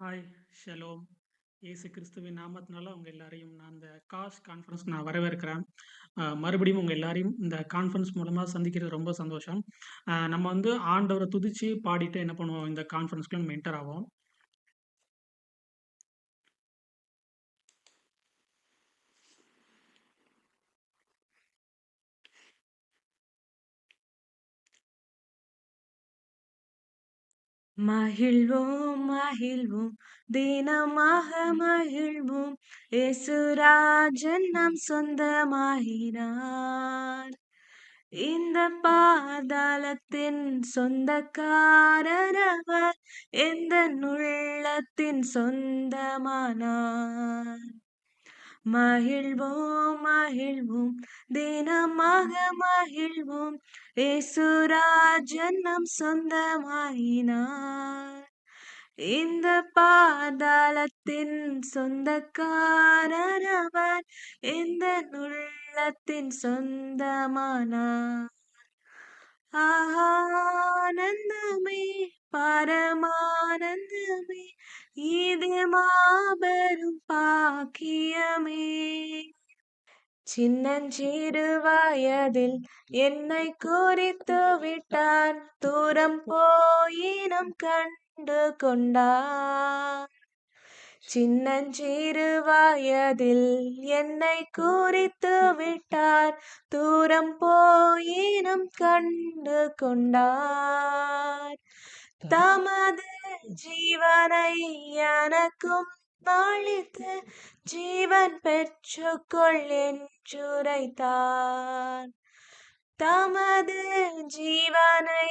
Hi, shalom. இயேசு கிறிஸ்துவின் நாமத்தினால உங்க எல்லாரையும் நான் இந்த கான்ஃபரன்ஸ்க்கு நான் வரவேற்கிறேன். மறுபடியும் உங்க எல்லாரையும் இந்த கான்ஃபரன்ஸ் மூலமா சந்திக்கிறது ரொம்ப சந்தோஷம். நம்ம வந்து ஆண்டவர துதிச்சு, பாடிட்டு என்ன பண்ணுவோம், இந்த கான்ஃபரன்ஸ்க்குள்ள நம்ம என்டர் ஆவோம். மகிழ்வோம் மகிழ்வோம் தினமாக மகிழ்வோம் இயேசுராஜன் நம் சொந்தமாகிறார். இந்த பாதாளத்தின் சொந்தக்காரர் அவர், எந்த உள்ளத்தின் சொந்தமானார். மகிழ்வோம் மகிழ்வோம் தினமாக மகிழ்வோம் இயேசுராஜன் நம் சொந்தமாயினார். இந்த பாதாளத்தின் சொந்தக்காரர் அவர், எந்த உள்ளத்தின் சொந்தமானார். ஆனந்தமே பரமானந்தமே, இது மாபெரும் பாக்கியமே. சின்னஞ்சிறு வயதில் என்னை குறித்து விட்டார், தூரம் போயினும் கண்டு கொண்டார். சின்னஞ்சிறு வயதில் என்னை குறித்து விட்டார், தூரம் போயினும் கண்டு கொண்டார். தமது ஜீவனை எனக்கும் அளித்து, ஜீவன் பெற்றுக்கொள் என்றுரைத்தார். தமது ஜீவனை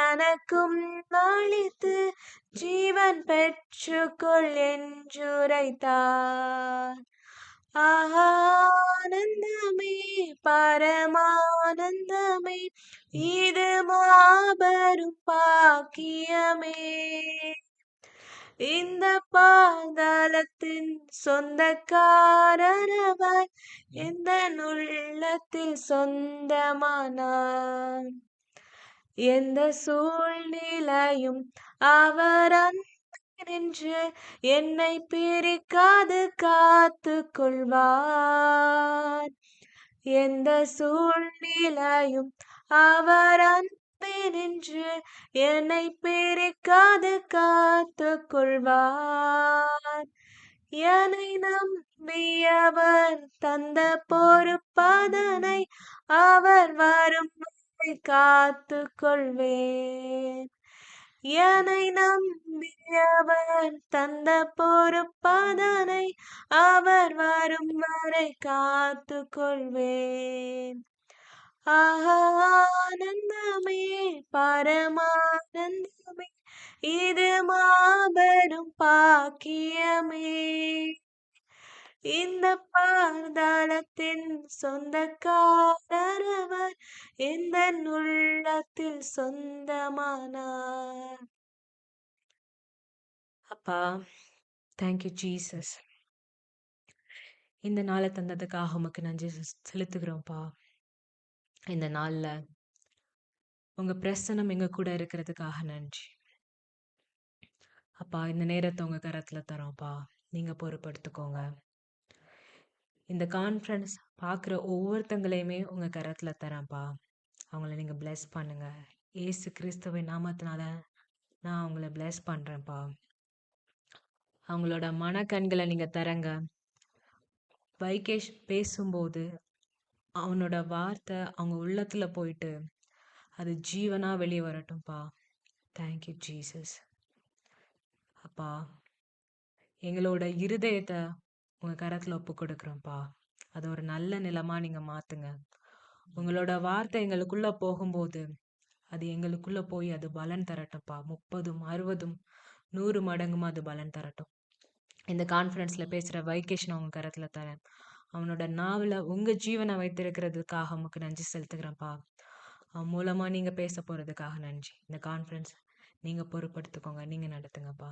எனக்கும் அளித்து, ஜீவன் பெற்றுக்கொள் என்றுரைத்தார். ஆனந்தமே பரமானந்தமே, இது மாபெரும் பாக்கியமே. இந்த பாதாளத்தின் சொந்தக்காரர் அவர், எந்த உள்ளத்தில் சொந்தமானார். எந்த சூழ்நிலையும் அவர் நின்று என்னை பிரிக்காது காத்து கொள்வார். எந்த சூழ்நிலையும் அவர் நின்று என்னை பிரிக்காது காத்து கொள்வார். என்னை நம்பியவர் தந்த பொறுப்பதனை அவர் வரும் வரை காத்து கொள்வேன். என்னை நம்பியவர் தந்த பொறுப்பதனை அவர் வரும் வரை காத்து கொள்வேன். ஆனந்தமே பரமானந்தமே, இது மாபெரும் பாக்கியமே. இந்த பாதாளத்தின் சொந்தக்காரர் அவர், எந்த உள்ளத்தில் சொந்தமானார். அப்பா, தேங்க்யூ ஜீசஸ். இந்த நாளை தந்ததுக்காக உமக்கு நன்றி செலுத்துகிறோம்ப்பா. இந்த நாள்ல உங்க பிரசனம் எங்க கூட இருக்கிறதுக்காக நன்றி அப்பா. இந்த நேரத்தை உங்க கரத்துல தரோம்ப்பா, நீங்க பொறுப்படுத்திக்கோங்க. இந்த கான்ஃபரன்ஸ் பார்க்குற ஒவ்வொருத்தங்களையுமே உங்க கரத்துல தரேன்ப்பா. அவங்கள நீங்க பிளஸ் பண்ணுங்க. ஏசு கிறிஸ்துவின் நாமத்தினால நான் அவங்கள பிளஸ் பண்றேன்ப்பா. அவங்களோட மனக்கண்களை நீங்க தரங்க. வைகேஷ் பேசும்போது அவனோட வார்த்தை அவங்க உள்ளத்துல போயிட்டு அது ஜீவனா வெளியே வரட்டும்ப்பா. Thank you Jesus. அப்பா, எங்களோட இருதயத்தை உங்க கரத்துல ஒப்பு கொடுக்குறோம்ப்பா. அது ஒரு நல்ல நிலமா நீங்க மாத்துங்க. உங்களோட வார்த்தை எங்களுக்குள்ள போகும்போது அது எங்களுக்குள்ள போய் அது பலன் தரட்டும்ப்பா. 30, 60, 100 மடங்குமா அது பலன் தரட்டும். இந்த கான்ஃபரன்ஸ்ல பேசுற வைகேஷன் அவங்க கரத்துல தரேன். அவனோட நாவல உங்க ஜீவனை வைத்திருக்கிறதுக்காக உமக்கு நன்றி செலுத்துகிறேன்ப்பா. அவன் மூலமா நீங்க பேச போறதுக்காக நன்றி. இந்த கான்ஃபரன்ஸ் நீங்க பொறுப்படுத்திக்கோங்க, நீங்க நடத்துங்கப்பா.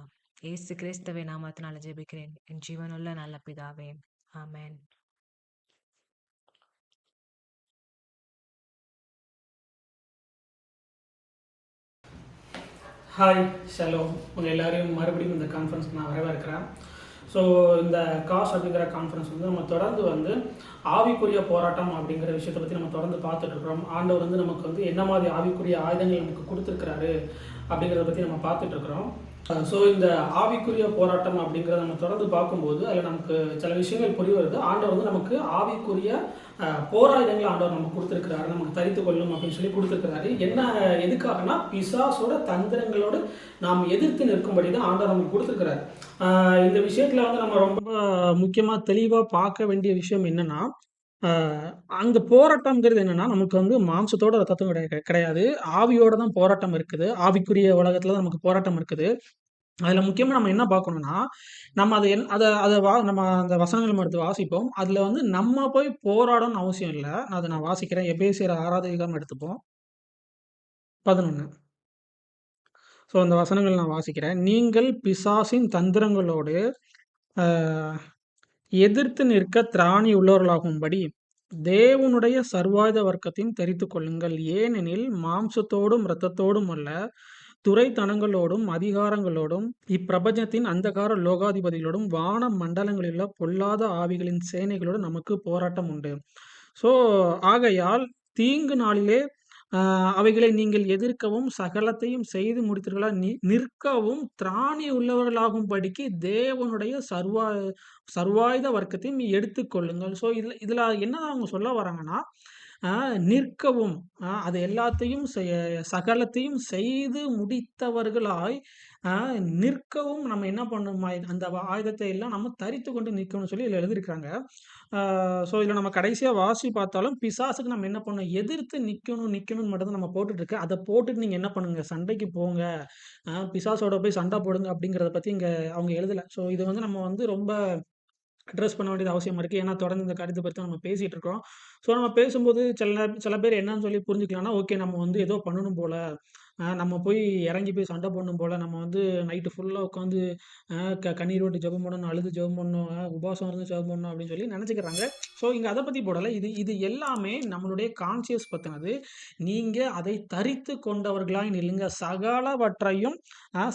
ஏசு கிறிஸ்துவை நாமத்தினால ஜெபிக்கிறேன் என் ஜீவனுள்ள நல்ல பிதாவே, ஆமென். Hi, shalom. உங்கள் எல்லாரையும் மறுபடியும் இந்த கான்ஃபரன்ஸ்க்கு நான் வரவேற்கிறேன். ஸோ இந்த காஸ் அப்படிங்கிற கான்ஃபரன்ஸ் வந்து நம்ம தொடர்ந்து வந்து ஆவிக்குரிய போராட்டம் அப்படிங்கிற விஷயத்தை பற்றி நம்ம தொடர்ந்து பார்த்துட்ருக்குறோம். ஆண்டவர் வந்து நமக்கு வந்து என்ன மாதிரி ஆவிக்குரிய ஆயுதங்கள் நமக்கு கொடுத்துருக்கிறாரு அப்படிங்கிறத பற்றி நம்ம பார்த்துட்ருக்குறோம். ஸோ இந்த ஆவிக்குரிய போராட்டம் அப்படிங்கிறத நம்ம தொடர்ந்து பார்க்கும்போது அதில் நமக்கு சில விஷயங்கள் புரிய வருது. ஆண்டவர் வந்து நமக்கு ஆவிக்குரிய போராயுதங்கள் ஆண்டவர் நமக்கு கொடுத்துருக்கிறாரு, நமக்கு தரித்து கொள்ளும் அப்படின்னு சொல்லி கொடுத்துருக்கிறாரு. என்ன எதுக்காகனா பிசாசோட தந்திரங்களோடு நாம் எதிர்த்து நிற்கும்படி தான் ஆண்டவர் நமக்கு கொடுத்துருக்கிறாரு. இந்த விஷயத்தில் வந்து நம்ம ரொம்ப முக்கியமாக தெளிவாக பார்க்க வேண்டிய விஷயம் என்னன்னா, அந்த போராட்டம்ங்கிறது என்னன்னா, நமக்கு வந்து மாம்சத்தோட ரத்தத்தோட கிடையாது. ஆவியோட தான் போராட்டம் இருக்குது. ஆவிக்குரிய உலகத்துல தான் நமக்கு போராட்டம் இருக்குது. அதுல முக்கியமா நம்ம என்ன பார்க்கணும்னா, நம்ம அத என் அத அத நம்ம அந்த வசனங்கள் நம்ம எடுத்து வாசிப்போம். அதுல வந்து நம்ம போய் போராடணும்னு அவசியம் இல்ல. அத நான் வாசிக்கிறேன். எபேசியர் 6வது அதிகாரம் எடுத்துப்போம். 11. ஸோ அந்த வசனங்கள் நான் வாசிக்கிறேன். நீங்கள் பிசாசின் தந்திரங்களோடு அ எதிர்த்து நிற்க திராணி உள்ளவர்களாகும்படி தேவனுடைய சர்வாயுத வர்க்கத்தையும் தரித்துக் கொள்ளுங்கள். ஏனெனில் மாம்சத்தோடும் இரத்தத்தோடும் அல்ல, துரைத்தனங்களோடும் அதிகாரங்களோடும் இப்பிரபஞ்சத்தின் அந்தகார லோகாதிபதிகளோடும் வான மண்டலங்களிலுள்ள பொல்லாத ஆவிகளின் சேனைகளோடும் நமக்கு போராட்டம் உண்டு. ஸோ ஆகையால் தீங்கு நாளிலே அவைகளை நீங்கள் எதிர்க்கவும் சகலத்தையும் செய்து முடித்தீர்களா நிற்கவும் திராணி உள்ளவர்களாகும்படிக்கு தேவனுடைய சர்வாயுத வர்க்கத்தையும் எடுத்துக்கொள்ளுங்கள். ஸோ இதுல என்ன அவங்க சொல்ல வராங்கன்னா, நிற்கவும் அது எல்லாத்தையும் சகலத்தையும் செய்து முடித்தவர்களாய் நிற்கவும் நம்ம என்ன பண்ணணுமா, அந்த ஆயுதத்தை எல்லாம் நம்ம தரித்து கொண்டு நிற்கணும்னு சொல்லி இதில் எழுதியிருக்கிறாங்க. ஸோ இதில் நம்ம கடைசியாக வாசி பார்த்தாலும் பிசாசுக்கு நம்ம என்ன பண்ணணும், எதிர்த்து நிற்கணும்னு மட்டும் தான் நம்ம போட்டுட்டு இருக்கு. அதை போட்டுட்டு நீங்கள் என்ன பண்ணுங்க, சண்டைக்கு போங்க, பிசாசோட போய் சண்டை போடுங்க அப்படிங்கிறத பற்றி இங்கே அவங்க எழுதலை. ஸோ இது வந்து நம்ம வந்து ரொம்ப அட்ரஸ் பண்ண வேண்டியது அவசியமா இருக்கு. ஏன்னா தொடர்ந்து இந்த கருத்தை பத்தி நம்ம பேசிட்டு இருக்கோம். ஸோ நம்ம பேசும்போது சில பேர் என்னன்னு சொல்லி புரிஞ்சுக்கலாம்னா, ஓகே நம்ம வந்து ஏதோ பண்ணணும் போல, நம்ம போய் இறங்கி போய் சண்டை போடணும் போல, நம்ம வந்து நைட்டு ஃபுல்லா உட்காந்து கண்ணீர் விட்டு ஜெபம் பண்ணணும், அழுது ஜெபம் பண்ணணும், உபவாசம் இருந்து ஜெபம் பண்ணணும் அப்படின்னு சொல்லி நினைச்சுக்கிறாங்க. ஸோ இங்க அதை பத்தி போடல. இது இது எல்லாமே நம்மளுடைய கான்சியஸ் பத்தினது. நீங்க அதை தரித்து கொண்டவர்களாய் நில்லுங்க. சகலவற்றையும்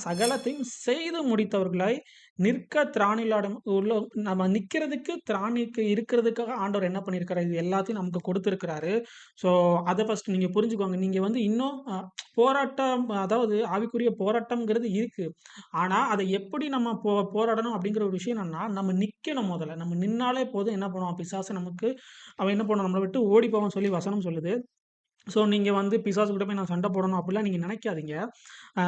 சகலத்தையும் செய்து முடித்தவர்களாய் நிற்க திராணிலாடும் உள்ள நம்ம நிக்கிறதுக்கு திராணிக்கு இருக்கிறதுக்காக ஆண்டவர் என்ன பண்ணியிருக்காரு, இது எல்லாத்தையும் நமக்கு கொடுத்துருக்கிறாரு. ஸோ அதை ஃபர்ஸ்ட் நீங்க புரிஞ்சுக்கோங்க. நீங்க வந்து இன்னும் போராட்டம், அதாவது ஆவிக்குரிய போராட்டம்ங்கிறது இருக்கு. ஆனா அதை எப்படி நம்ம போராடணும் அப்படிங்கிற ஒரு விஷயம் என்னன்னா, நம்ம நிக்கணும். முதல்ல நம்ம நின்னாலே போதும். என்ன பண்ணுவான் பிசாசு, நமக்கு அவன் என்ன பண்ணுவான், நம்மளை விட்டு ஓடி போவான்னு சொல்லி வசனம் சொல்லுது. ஸோ நீங்க வந்து பிசாசுகிட்ட போய் நான் சண்டை போடணும் அப்படிலாம் நீங்க நினைக்காதீங்க. ஆ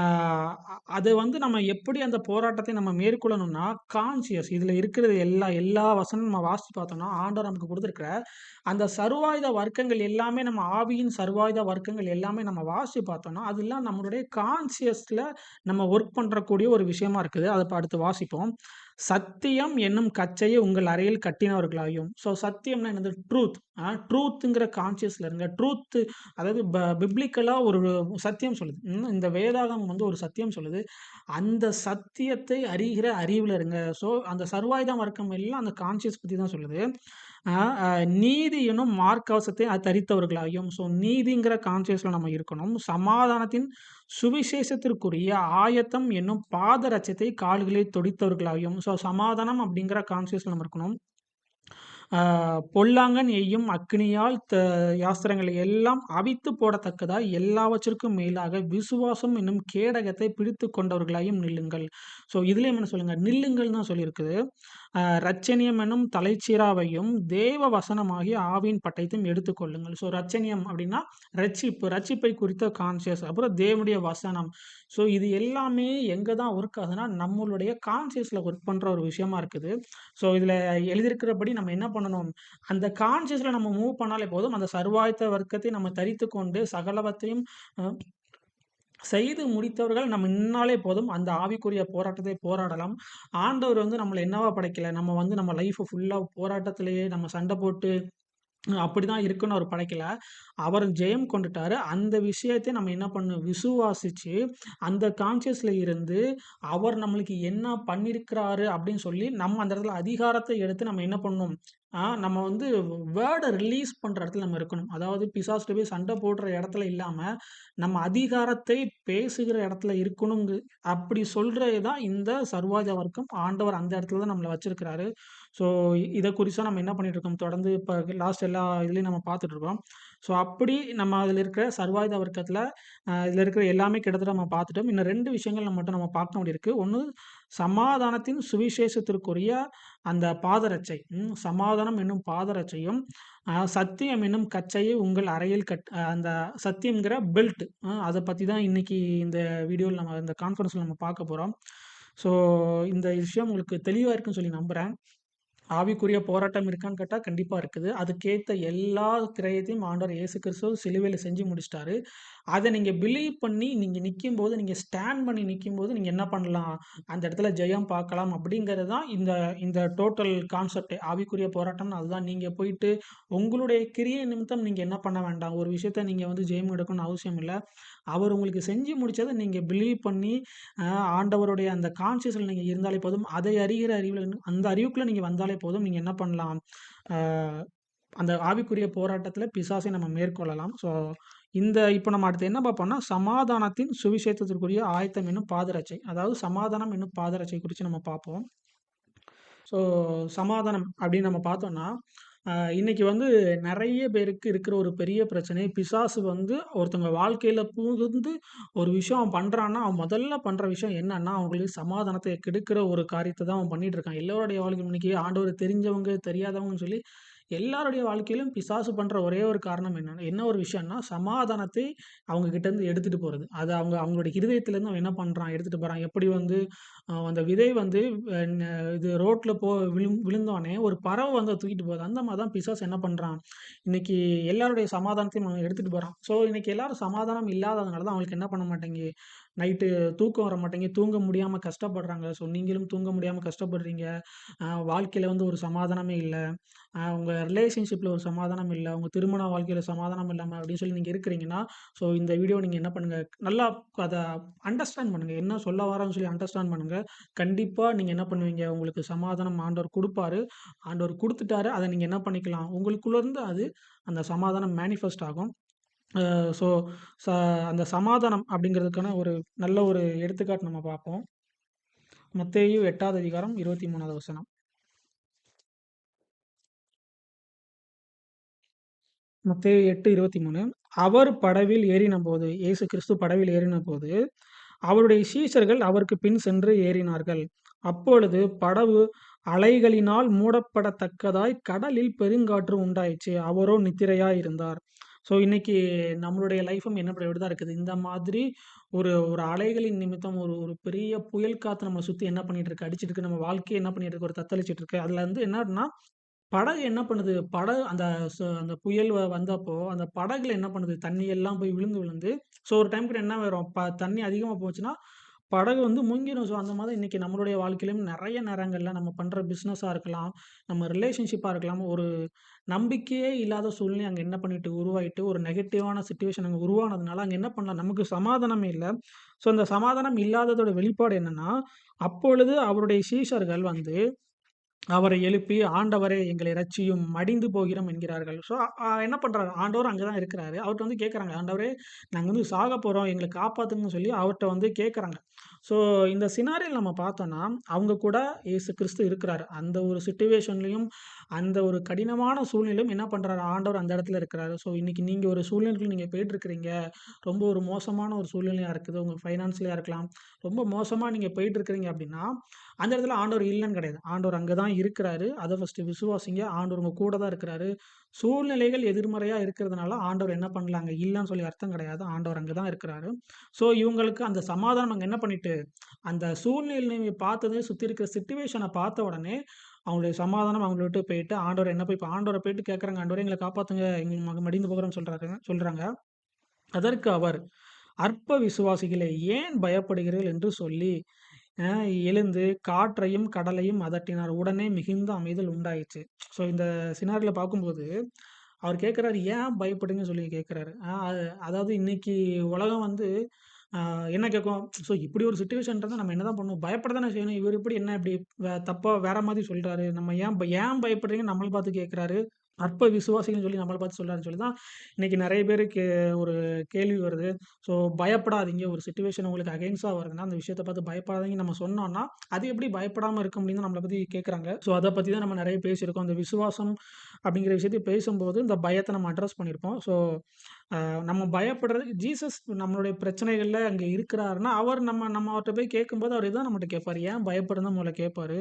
அது வந்து நம்ம எப்படி அந்த போராட்டத்தை நம்ம மேற்கொள்ளணும்னா, கான்ஷியஸ் இதுல இருக்கிறது எல்லா வசனமும் நம்ம வாசிச்சு பார்த்தோம்னா, ஆண்டவர் நமக்கு குடுத்திருக்கிற அந்த சர்வாயுத வர்க்கங்கள் எல்லாமே, நம்ம ஆவியின் சர்வாயுத வர்க்கங்கள் எல்லாமே நம்ம வாசிச்சு பார்த்தோம்னா, அதெல்லாம் நம்மளுடைய கான்ஷியஸ்ல நம்ம ஒர்க் பண்றக்கூடிய ஒரு விஷயமா இருக்குது. அத இப்ப அடுத்து வாசிப்போம். சத்தியம் என்னும் கச்சையை உங்கள் அறையில் கட்டினவர்களாயும். ஸோ சத்தியம்னா என்னது? ட்ரூத். ட்ரூத்ங்கிற கான்ஷியஸ்ல இருங்க. ட்ரூத் அதாவது பிப்ளிக்கலா ஒரு சத்தியம் சொல்லுது. இந்த வேதாகம் வந்து ஒரு சத்தியம் சொல்லுது. அந்த சத்தியத்தை அறிகிற அறிவுல இருங்க. ஸோ அந்த சர்வாயுதம் வர்க்கம் எல்லாம் அந்த கான்ஷியஸ் பத்தி தான் சொல்லுது. நீதி எனும் மார்க்கவசத்தை தரித்தவர்களாயும். ஸோ நீதிங்கிற கான்ஷியஸ்ல நம்ம இருக்கணும். சமாதானத்தின் சுவிசேஷத்திற்குரிய ஆயத்தம் என்னும் பாதரட்சத்தை கால்களில் தொடித்தவர்களாயும். ஸோ சமாதானம் அப்படிங்கிற கான்ஷியஸ்ல நம்ம இருக்கணும். பொல்லாங்கன் எய்யும் அக்கினியால் யாஸ்திரங்களை எல்லாம் அவித்து போடத்தக்கதாய் எல்லாவற்றிற்கும் மேலாக விசுவாசம் என்னும் கேடகத்தை பிடித்து கொண்டவர்களாயும் நில்லுங்கள். ஸோ இதுலயும் என்ன சொல்லுங்க, நில்லுங்கள் தான் சொல்லியிருக்குது. ரட்சணியம் என்னும் தலைச்சீராவையும் தேவ வசனமாகிய ஆவியின் பட்டயத்தையும் எடுத்துக்கொள்ளுங்கள். ஸோ ரட்சணியம் அப்படின்னா ரட்சிப்பை குறித்த கான்சியஸ். அப்புறம் தேவனுடைய வசனம். ஸோ இது எல்லாமே எங்க தான் ஒர்க் ஆகுதுன்னா, நம்மளுடைய கான்சியஸ்ல ஒர்க் பண்ற ஒரு விஷயமா இருக்குது. ஸோ இதுல எழுதியிருக்கிறபடி நம்ம என்ன பண்ணணும், அந்த கான்சியஸ்ல நம்ம மூவ் பண்ணாலே போதும். அந்த சர்வாயுத வர்க்கத்தை நம்ம தரித்து கொண்டு சகலவற்றையும் செய்து முடித்தவர்கள் நம்ம நின்னாலே போதும். அந்த ஆவிக்குரிய போராட்டத்தை போராடலாம். ஆண்டவர் வந்து நம்மள என்னவா படைக்கல, நம்ம வந்து நம்ம லைஃப் ஃபுல்லா போராட்டத்திலேயே நம்ம சண்டை போட்டு அப்படிதான் இருக்குன்னு அவர் படைக்கல. அவர் ஜெயம் கொண்டுட்டாரு. அந்த விஷயத்தை நம்ம என்ன பண்ணணும், விசுவாசிச்சு அந்த கான்ஷியஸ்ல இருந்து அவர் நம்மளுக்கு என்ன பண்ணியிருக்கிறாரு அப்படின்னு சொல்லி நம்ம அந்த இடத்துல அதிகாரத்தை எடுத்து நம்ம என்ன பண்ணணும், நம்ம வந்து வேர்ட ரிலீஸ் பண்ற இடத்துல நம்ம இருக்கணும். அதாவது பிசாசுட்ட போய் சண்டை போடுற இடத்துல இல்லாம, நம்ம அதிகாரத்தை பேசுகிற இடத்துல இருக்கணுங்கு அப்படி சொல்றது தான் இந்த சர்வாஜ வர்க்கம். ஆண்டவர் அந்த இடத்துல தான் நம்மள வச்சிருக்கிறாரு. ஸோ இத குறிச்சா நம்ம என்ன பண்ணிட்டு இருக்கோம், தொடர்ந்து இப்ப லாஸ்ட் எல்லா இதுலயும் நம்ம பார்த்துட்டு இருக்கோம். ஸோ அப்படி நம்ம அதில இருக்கிற சர்வாயுத வர்க்கத்தில இதில இருக்கிற எல்லாமே கிட்டத்தட்ட நம்ம பார்த்துட்டோம். இன்னும் 2 விஷயங்கள் மட்டும் நம்ம பார்க்க வேண்டியிருக்கு. ஒண்ணு சமாதானத்தின் சுவிசேஷத்திற்குரிய அந்த பாதரட்சை. சமாதானம் என்னும் பாதரட்சையும், சத்தியம் என்னும் கச்சையை உங்கள் அறையில் அந்த சத்தியம்ங்கிற பெல்ட். அத பத்தி தான் இன்னைக்கு இந்த வீடியோல நம்ம இந்த கான்ஃபரன்ஸ்ல நம்ம பார்க்க போறோம். ஸோ இந்த விஷயம் உங்களுக்கு தெளிவா இருக்குன்னு சொல்லி நம்புறேன். ஆவிக்குரிய போராட்டம் இருக்கான்னு கேட்டா, கண்டிப்பா இருக்குது. அதுக்கேத்த எல்லா கிரயத்தையும் ஆண்டவர் இயேசு கிறிஸ்து சிலுவையில செஞ்சு முடிச்சுட்டாரு. அத நீங்க பிலீவ் பண்ணி நீங்க நிக்கும்போது, நீங்க ஸ்டாண்ட் பண்ணி நிக்கும்போது, நீங்க என்ன பண்ணலாம்? அந்த இடத்துல ஜெயம் பார்க்கலாம் அப்படிங்கிறது தான் இந்த இந்த டோட்டல் கான்செப்ட்டே. ஆவிக்குரிய போராட்டம்னு அதுதான். நீங்க போயிட்டு உங்களுடைய கிரியை நிமித்தம் நீங்க என்ன பண்ண வேண்டாம். ஒரு விஷயத்த நீங்க வந்து ஜெயம் எடுக்கணும்னு அவசியம் இல்ல. அவர் உங்களுக்கு செஞ்சு முடிச்சத நீங்க பிலீவ் பண்ணி, அ ஆண்டவருடைய அந்த கான்ஷியஸ்ல நீங்க இருந்தாலே போதும். அதை அறிகிற அறிவுல அந்த அறிவுக்குள்ள நீங்க வந்தாலே போதும். நீங்க என்ன பண்ணலாம்? அ அந்த ஆவிக்குரிய போராட்டத்தில பிசாசை நம்ம மேற்கொள்ளலாம். ஸோ இப்ப நம்ம அடுத்து என்ன பார்ப்போம்னா, சமாதானத்தின் சுவிசேஷத்திற்குரிய ஆயத்தம் என்னும் பாதரட்சை. அதாவது சமாதானம் என்னும் பாதரட்சை குறிச்சு நம்ம பார்ப்போம். ஸோ சமாதானம் அப்படின்னு நம்ம பார்த்தோம்னா, இன்னைக்கு வந்து நெறைய பேருக்கு இருக்கிற ஒரு பெரிய பிரச்சனை, பிசாசு வந்து ஒருத்தவங்க வாழ்க்கையில புகுந்து ஒரு விஷயம் அவன் பண்றான்னா, அவன் முதல்ல பண்ற விஷயம் என்னன்னா, அவங்களுக்கு சமாதானத்த கெடுக்கிற ஒரு காரியத்த தான் அவன் பண்ணிட்டு இருக்கான். எல்லோருடைய வாழ்க்கையிலும் இன்னைக்கு ஆண்டவர தெரிஞ்சவங்க, தெரியாதவங்கன்னு சொல்லி எல்லாருடைய வாழ்க்கையிலும் பிசாசு பண்ற ஒரே ஒரு காரணம் என்னன்னா, என்ன ஒரு விஷயம்னா, சமாதானத்தை அவங்க கிட்ட இருந்து எடுத்துட்டு போறது. அது அவங்களுடைய இருதயத்திலேருந்து அவன் என்ன பண்றான், எடுத்துட்டு போறான். எப்படி வந்து அந்த விதை வந்து அ ந இது ரோட்ல விழுந்தோனே ஒரு பறவை வந்து அத தூக்கிட்டு போகுது. அந்த மாரி தான் பிசாசு என்ன பண்றான், இன்னைக்கு எல்லாருடைய சமாதானத்தையும் அவன் எடுத்துட்டு போறான். ஸோ இன்னைக்கு எல்லாரும் சமாதானம் இல்லாததுனால தான் அவங்களுக்கு என்ன பண்ண மாட்டேங்கி, நைட்டு தூக்கம் வர மாட்டேங்குது. தூங்க முடியாம கஷ்டப்படுறாங்க. ஸோ நீங்களும் தூங்க முடியாம கஷ்டப்படுறீங்க. வாழ்க்கையில வந்து ஒரு சமாதானமே இல்ல. உங்க ரிலேஷன்ஷிப்ல ஒரு சமாதானம் இல்ல. உங்க திருமண வாழ்க்கையில சமாதானம் இல்லாம அப்படின்னு சொல்லி நீங்க இருக்கிறீங்கன்னா, ஸோ இந்த வீடியோ நீங்க என்ன பண்ணுங்க, நல்லா அத அண்டர்ஸ்டாண்ட் பண்ணுங்க. என்ன சொல்ல வரான்னு சொல்லி அண்டர்ஸ்டாண்ட் பண்ணுங்க. கண்டிப்பா நீங்க என்ன பண்ணுவீங்க, உங்களுக்கு சமாதானம் ஆண்டவர் குடுப்பாரு. ஆண்டவர் குடுத்துட்டாரு. அத நீங்க என்ன பண்ணிக்கலாம், உங்களுக்குள்ள இருந்து அந்த சமாதானம் மேனிஃபெஸ்ட் ஆகும். அ ஸோ ச அந்த சமாதானம் அப்படிங்கிறதுக்கான ஒரு நல்ல ஒரு எடுத்துக்காட்டு நம்ம பார்ப்போம். மத்தேயு 8வது அதிகாரம் 23வது வசனம். மத்தேயு 8:23 அவர் படவில் ஏறினபோது, இயேசு கிறிஸ்து படவில் ஏறினபோது, அவருடைய சீஷர்கள் அவருக்கு பின் சென்று ஏறினார்கள். அப்பொழுது படவு அலைகளினால் மூடப்படத்தக்கதாய் கடலில் பெருங்காற்று உண்டாயிற்று. அவரோ நித்திரையாய் இருந்தார். ஸோ இன்னைக்கு நம்மளுடைய லைஃப்பும் என்ன இப்படிதான் இருக்குது. இந்த மாதிரி ஒரு ஒரு அலைகளின் நிமித்தம் ஒரு ஒரு பெரிய புயல் காத்து நம்மள சுத்தி என்ன பண்ணிட்டு இருக்கு, அடிச்சிட்டு இருக்கு. நம்ம வாழ்க்கைய என்ன பண்ணிட்டு இருக்கு, ஒரு தத்தளிச்சிட்டு இருக்கு. அதுல வந்து என்னன்னா படகு என்ன பண்ணுது? அந்த அந்த புயல் வந்தப்போ, அந்த படகுல என்ன பண்ணுது? தண்ணி எல்லாம் போய் விழுந்து, விழுந்து ஸோ ஒரு டைம் கூட என்ன ஆயிரும், தண்ணி அதிகமா போச்சுன்னா, படகு வந்து முங்கிரும். ஸோ அந்த மாதிரி இன்னைக்கு நம்மளுடைய வாழ்க்கையிலும் நெறைய நேரங்கள்ல நம்ம பண்ற பிசினஸா இருக்கலாம், நம்ம ரிலேஷன்ஷிப்பா இருக்கலாம், ஒரு நம்பிக்கையே இல்லாத சூழ்நிலை அங்க என்ன பண்ணிட்டு உருவாயிட்டு, ஒரு நெகட்டிவான சிச்சுவேஷன் அங்க உருவானதுனால, அங்க என்ன பண்ணலாம்? நமக்கு சமாதானமே இல்ல. ஸோ அந்த சமாதானம் இல்லாததோட வெளிப்பாடு என்னன்னா, அப்பொழுது அவருடைய சீஷர்கள் வந்து அவரை எழுப்பி, "ஆண்டவரே எங்களை இரட்சியும், மடிந்து போகிறோம்" என்கிறார்கள். ஸோ என்ன பண்றாரு? ஆண்டவர் அங்க தான் இருக்கிறாரு. அவர்ட்ட வந்து கேட்கறாங்க, "ஆண்டவரே, நாங்க வந்து சாகப் போறோம். எங்கள காப்பாத்துங்கன்னு" சொல்லி அவர்ட்ட வந்து கேட்கறாங்க. ஸோ இந்த சினாரியோல நம்ம பார்த்தோம்னா, அவங்க கூட இயேசு கிறிஸ்து இருக்கிறாரு. அந்த ஒரு சிட்யூவேஷன்லயும், அந்த ஒரு கடினமான சூழ்நிலையிலும் என்ன பண்றாரு? ஆண்டவர் அந்த இடத்துல இருக்கிறாரு. ஸோ இன்னைக்கு நீங்க ஒரு சூழ்நிலைக்குள்ள நீங்க போயிட்டு இருக்கிறீங்க. ரொம்ப ஒரு மோசமான ஒரு சூழ்நிலையா இருக்குது. உங்க ஃபைனான்ஸ்லயா இருக்கலாம். ரொம்ப மோசமா நீங்க போயிட்டு இருக்கிறீங்க அப்படின்னா, அந்த இடத்துல ஆண்டவர் இல்லன்னு கிடையாது. ஆண்டவர் அங்க தான் இருக்கிறாரு. அத ஃபர்ஸ்ட்டு விசுவாசிங்க. ஆண்டவர் உங்க கூட தான் இருக்கிறாரு. சூழ்நிலைகள் எதிர்மறையா இருக்கிறதுனால ஆண்டவர் என்ன பண்ணல, அங்க இல்லன்னு சொல்லி அர்த்தம் கிடையாது. ஆண்டவர் அங்க தான் இருக்கிறாரு. ஸோ இவங்களுக்கு அந்த சமாதானம் அங்க என்ன பண்ணிட்டு, அந்த சூழ்நிலைய பார்த்தது சுத்தி இருக்கிற சிட்யூவேஷன பார்த்த உடனே, அவங்களுடைய சமாதானம் அவங்கள விட்டு போயிட்டு, ஆண்டவர் என்ன போய் இப்ப ஆண்டவர போயிட்டு கேட்கறாங்க, "ஆண்டவரே எங்கள காப்பாத்துங்க. எங்களுக்கு மடிந்து போகிறோம்ன்னு" சொல்றாங்க. அதற்கு அவர், "அற்ப விசுவாசிகளே, ஏன் பயப்படுகிறீர்கள்?" என்று சொல்லி, அ எழுந்து காற்றையும், கடலையும் அதட்டினார். உடனே மிகுந்த அமைதல் உண்டாயிற்று. ஸோ இந்த சினாரியோல பார்க்கும்போது, அவர் கேட்கிறாரு, "ஏன் பயப்படுறீங்கன்னு?" சொல்லி கேட்கிறாரு. அதாவது இன்னைக்கு உலகம் வந்து என்ன கேட்கும், ஸோ இப்படி ஒரு சிச்சுவேஷன் இருந்தா நம்ம என்னதான் பண்ணுவோம்? பயப்பட தானே செய்யணும். இவரு எப்படி என்ன இப்படி தப்பா வேற மாதிரி சொல்றாரு? நம்ம ஏன் பயப்படுறீங்கன்னு நம்மள பார்த்து கேட்கிறாரு. அற்ப விசுவாசிகள்னு சொல்லி நம்மள பார்த்து சொல்றாருன்னு சொல்லி தான் இன்னைக்கு நெறைய பேருக்கு ஒரு கேள்வி வருது. ஸோ பயப்படாதீங்க. ஒரு சிச்சுவேஷன் உங்களுக்கு அகைன்ஸ்ட்டா வருதுன்னா, அந்த விஷயத்த பார்த்து பயப்படாதீங்கன்னு நம்ம சொன்னோம்னா, அது எப்படி பயப்படாம இருக்க முடியும்னு நம்மள பத்தி கேட்குறாங்க. ஸோ அத பத்தி தான் நம்ம நெறைய பேசியிருக்கோம். அந்த விசுவாசம் அப்படிங்கிற விஷயத்த பேசும்போது, இந்த பயத்த நம்ம அட்ரஸ் பண்ணியிருப்போம். ஸோ நம்ம பயப்படுறது ஜீசஸ் நம்மளுடைய பிரச்சனைகள்ல அங்க இருக்கிறாருன்னா, அவர் நம்ம அவர்ட்ட போய் கேட்கும்போது, அவர் இதான் நம்மட்ட கேட்பாரு. ஏன் பயப்படுறன்னு தான் முதல்ல கேட்பாரு.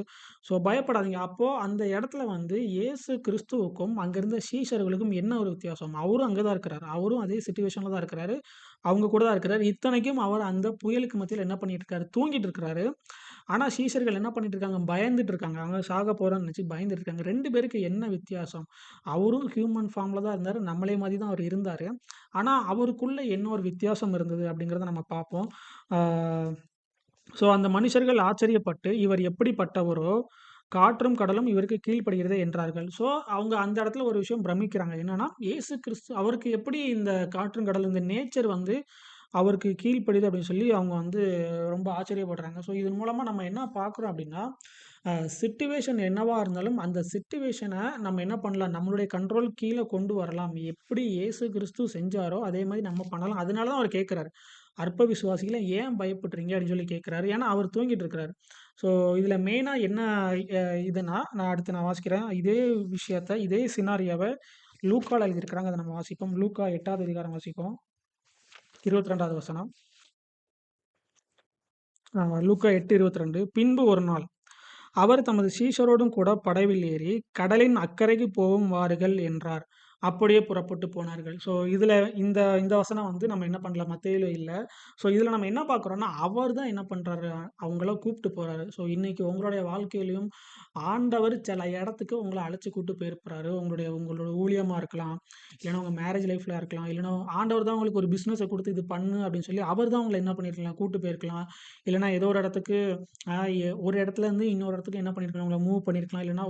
ஸோ பயப்படாதீங்க. அப்போ அந்த இடத்துல வந்து இயேசு கிறிஸ்துவுக்கும், அங்க இருந்த சீஷர்களுக்கும் என்ன ஒரு வித்தியாசம்? அவரும் அங்க தான் இருக்கிறாரு. அவரும் அதே சிச்சுவேஷன்ல தான் இருக்கிறாரு. அவங்க கூட தான் இருக்கிறாரு. இத்தனைக்கும் அவர் அந்த புயலுக்கு மத்தியில என்ன பண்ணிட்டு இருக்காரு? தூங்கிட்டு இருக்கிறாரு. ஆனா சீஷர்கள் என்ன பண்ணிட்டு இருக்காங்க? பயந்துட்டு இருக்காங்க. அவங்க சாக போறோம்ன்னு நெனச்சு பயந்துட்டு இருக்காங்க. 2 பேருக்கு என்ன வித்தியாசம்? அவரும் ஹியூமன் ஃபார்ம்ல தான் இருந்தாரு. நம்மளே மாரி தான் அவர் இருந்தாரு. ஆனா அவருக்குள்ள என்ன ஒரு வித்தியாசம் இருந்தது? அப்படிங்கிறத நம்ம பார்ப்போம். ஆ ஸோ அந்த மனுஷர்கள் ஆச்சரியப்பட்டு, இவர் எப்படிப்பட்டவரோ, காற்றும் கடலும் இவருக்கு கீழ்ப்படிகிறதே என்றார்கள். ஸோ அவங்க அந்த இடத்துல ஒரு விஷயம் பிரமிக்கிறாங்க. என்னன்னா, இயேசு கிறிஸ்து அவருக்கு எப்படி இந்த காற்றும் கடலும் இந்த நேச்சர் வந்து அவருக்கு கீழ்ப்படியுது அப்படின்னு சொல்லி அவங்க வந்து ரொம்ப ஆச்சரியப்படுறாங்க. ஸோ இதன் மூலமா நம்ம என்ன பார்க்குறோம் அப்படின்னா, சிட்யூவேஷன் என்னவா இருந்தாலும் அந்த சிட்யூவேஷன நம்ம என்ன பண்ணலாம்? நம்மளுடைய கண்ட்ரோல் கீழ கொண்டு வரலாம். எப்படி இயேசு கிறிஸ்து செஞ்சாரோ, அதே மாரி நம்ம பண்ணலாம். அதனால தான் அவர் கேட்கிறாரு. "அற்ப விசுவாசிகளே ஏன் பயப்படுறீங்க?" அப்படின்னு சொல்லி கேட்கிறாரு. ஏன்னா அவர் தூங்கிட்டு இருக்கிறாரு. ஸோ இதுல மெயினா என்ன அ இதுன்னா, நான் வாசிக்கிறேன். இதே விஷயத்த, இதே சினாரியோவ லூக்கால எழுதியிருக்கிறாங்க. அத நம்ம வாசிப்போம். லூக்கா 8வது அதிகாரம் வாசிப்போம். 22வது வசனம். லூக்கா 8:22 பின்பு ஒரு நாள் அவர் தமது சீஷரோடும் கூட படவில் ஏறி கடலின் அக்கறைக்கு போவோம் வாருங்கள் என்றார். அப்படியே புறப்பட்டு போனார்கள். ஸோ இதுல இந்த இந்த வசனம் வந்து நம்ம என்ன பண்ணல மத்தேயுல இல்ல. ஸோ இதுல நம்ம என்ன பார்க்குறோம்னா, அவர் தான் என்ன பண்றாரு, அவங்கள கூப்பிட்டு போறாரு. ஸோ இன்னைக்கு உங்களுடைய வாழ்க்கையிலயும் ஆண்டவர் சில இடத்துக்கு உங்கள அழைச்சு கூட்டு போயிருப்பாரு. உங்களுடைய உங்களோட ஊழியமா இருக்கலாம். இல்லன்னா உங்க மேரேஜ் லைஃப்ல இருக்கலாம். இல்லன்னா ஆண்டவர் தான் உங்களுக்கு ஒரு பிசினஸ குடுத்து இது பண்ணு அப்படின்னு சொல்லி அவர் தான் உங்கள என்ன பண்ணியிருக்கலாம், கூட்டு போயிருக்கலாம். இல்லன்னா ஏதோ ஒரு இடத்துக்கு ஒரு இடத்துலேருந்து இன்னொரு இடத்துக்கு என்ன பண்ணியிருக்கலாம், உங்கள மூவ் பண்ணியிருக்கலாம். இல்லன்னா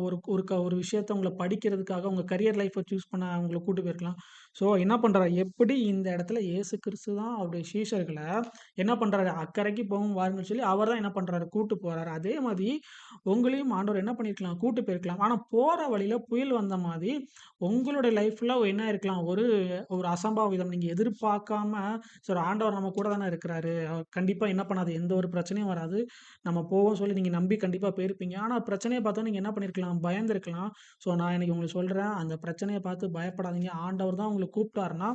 ஒரு விஷயத்த உங்கள படிக்கிறதுக்காக உங்க கரியர் லைஃப்ப சூஸ் பண்ண உங்கள கூட்டு போயிருக்கலாம். ஸோ என்ன பண்றாரு, எப்படி இந்த இடத்துல இயேசு கிறிஸ்து தான் அவருடைய சீஷர்கள என்ன பண்றாரு, அக்கறைக்கு போவும் வாருங்கன்னு சொல்லி அவர் தான் என்ன பண்றாரு, கூட்டு போறாரு. அதே மாரி உங்களையும் ஆண்டவர் என்ன பண்ணியிருக்கலாம், கூட்டு போயிருக்கலாம். ஆனா போற வழியில புயல் வந்த மாரி உங்களுடைய லைஃப்ல என்ன இருக்கலாம், ஒரு ஒரு அசம்பாவிதம் நீங்க எதிர்பார்க்காம சரி ஆண்டவர் நம்ம கூட தானே இருக்கிறாரு. அவர் கண்டிப்பா என்ன பண்ணாது, எந்த ஒரு பிரச்சனையும் வராது. நம்ம போவோம் சொல்லி நீங்க நம்பி கண்டிப்பா போயிருப்பீங்க. ஆனா பிரச்சனைய பார்த்தோனே நீங்க என்ன பண்ணியிருக்கலாம், பயந்திருக்கலாம். ஸோ நான் இன்னைக்கு உங்களுக்கு சொல்றேன், அந்த பிரச்சனைய பார்த்து பயப்படாதீங்க. ஆண்டவர் தான் உங்கள கூப்பிட்டாருன்னா,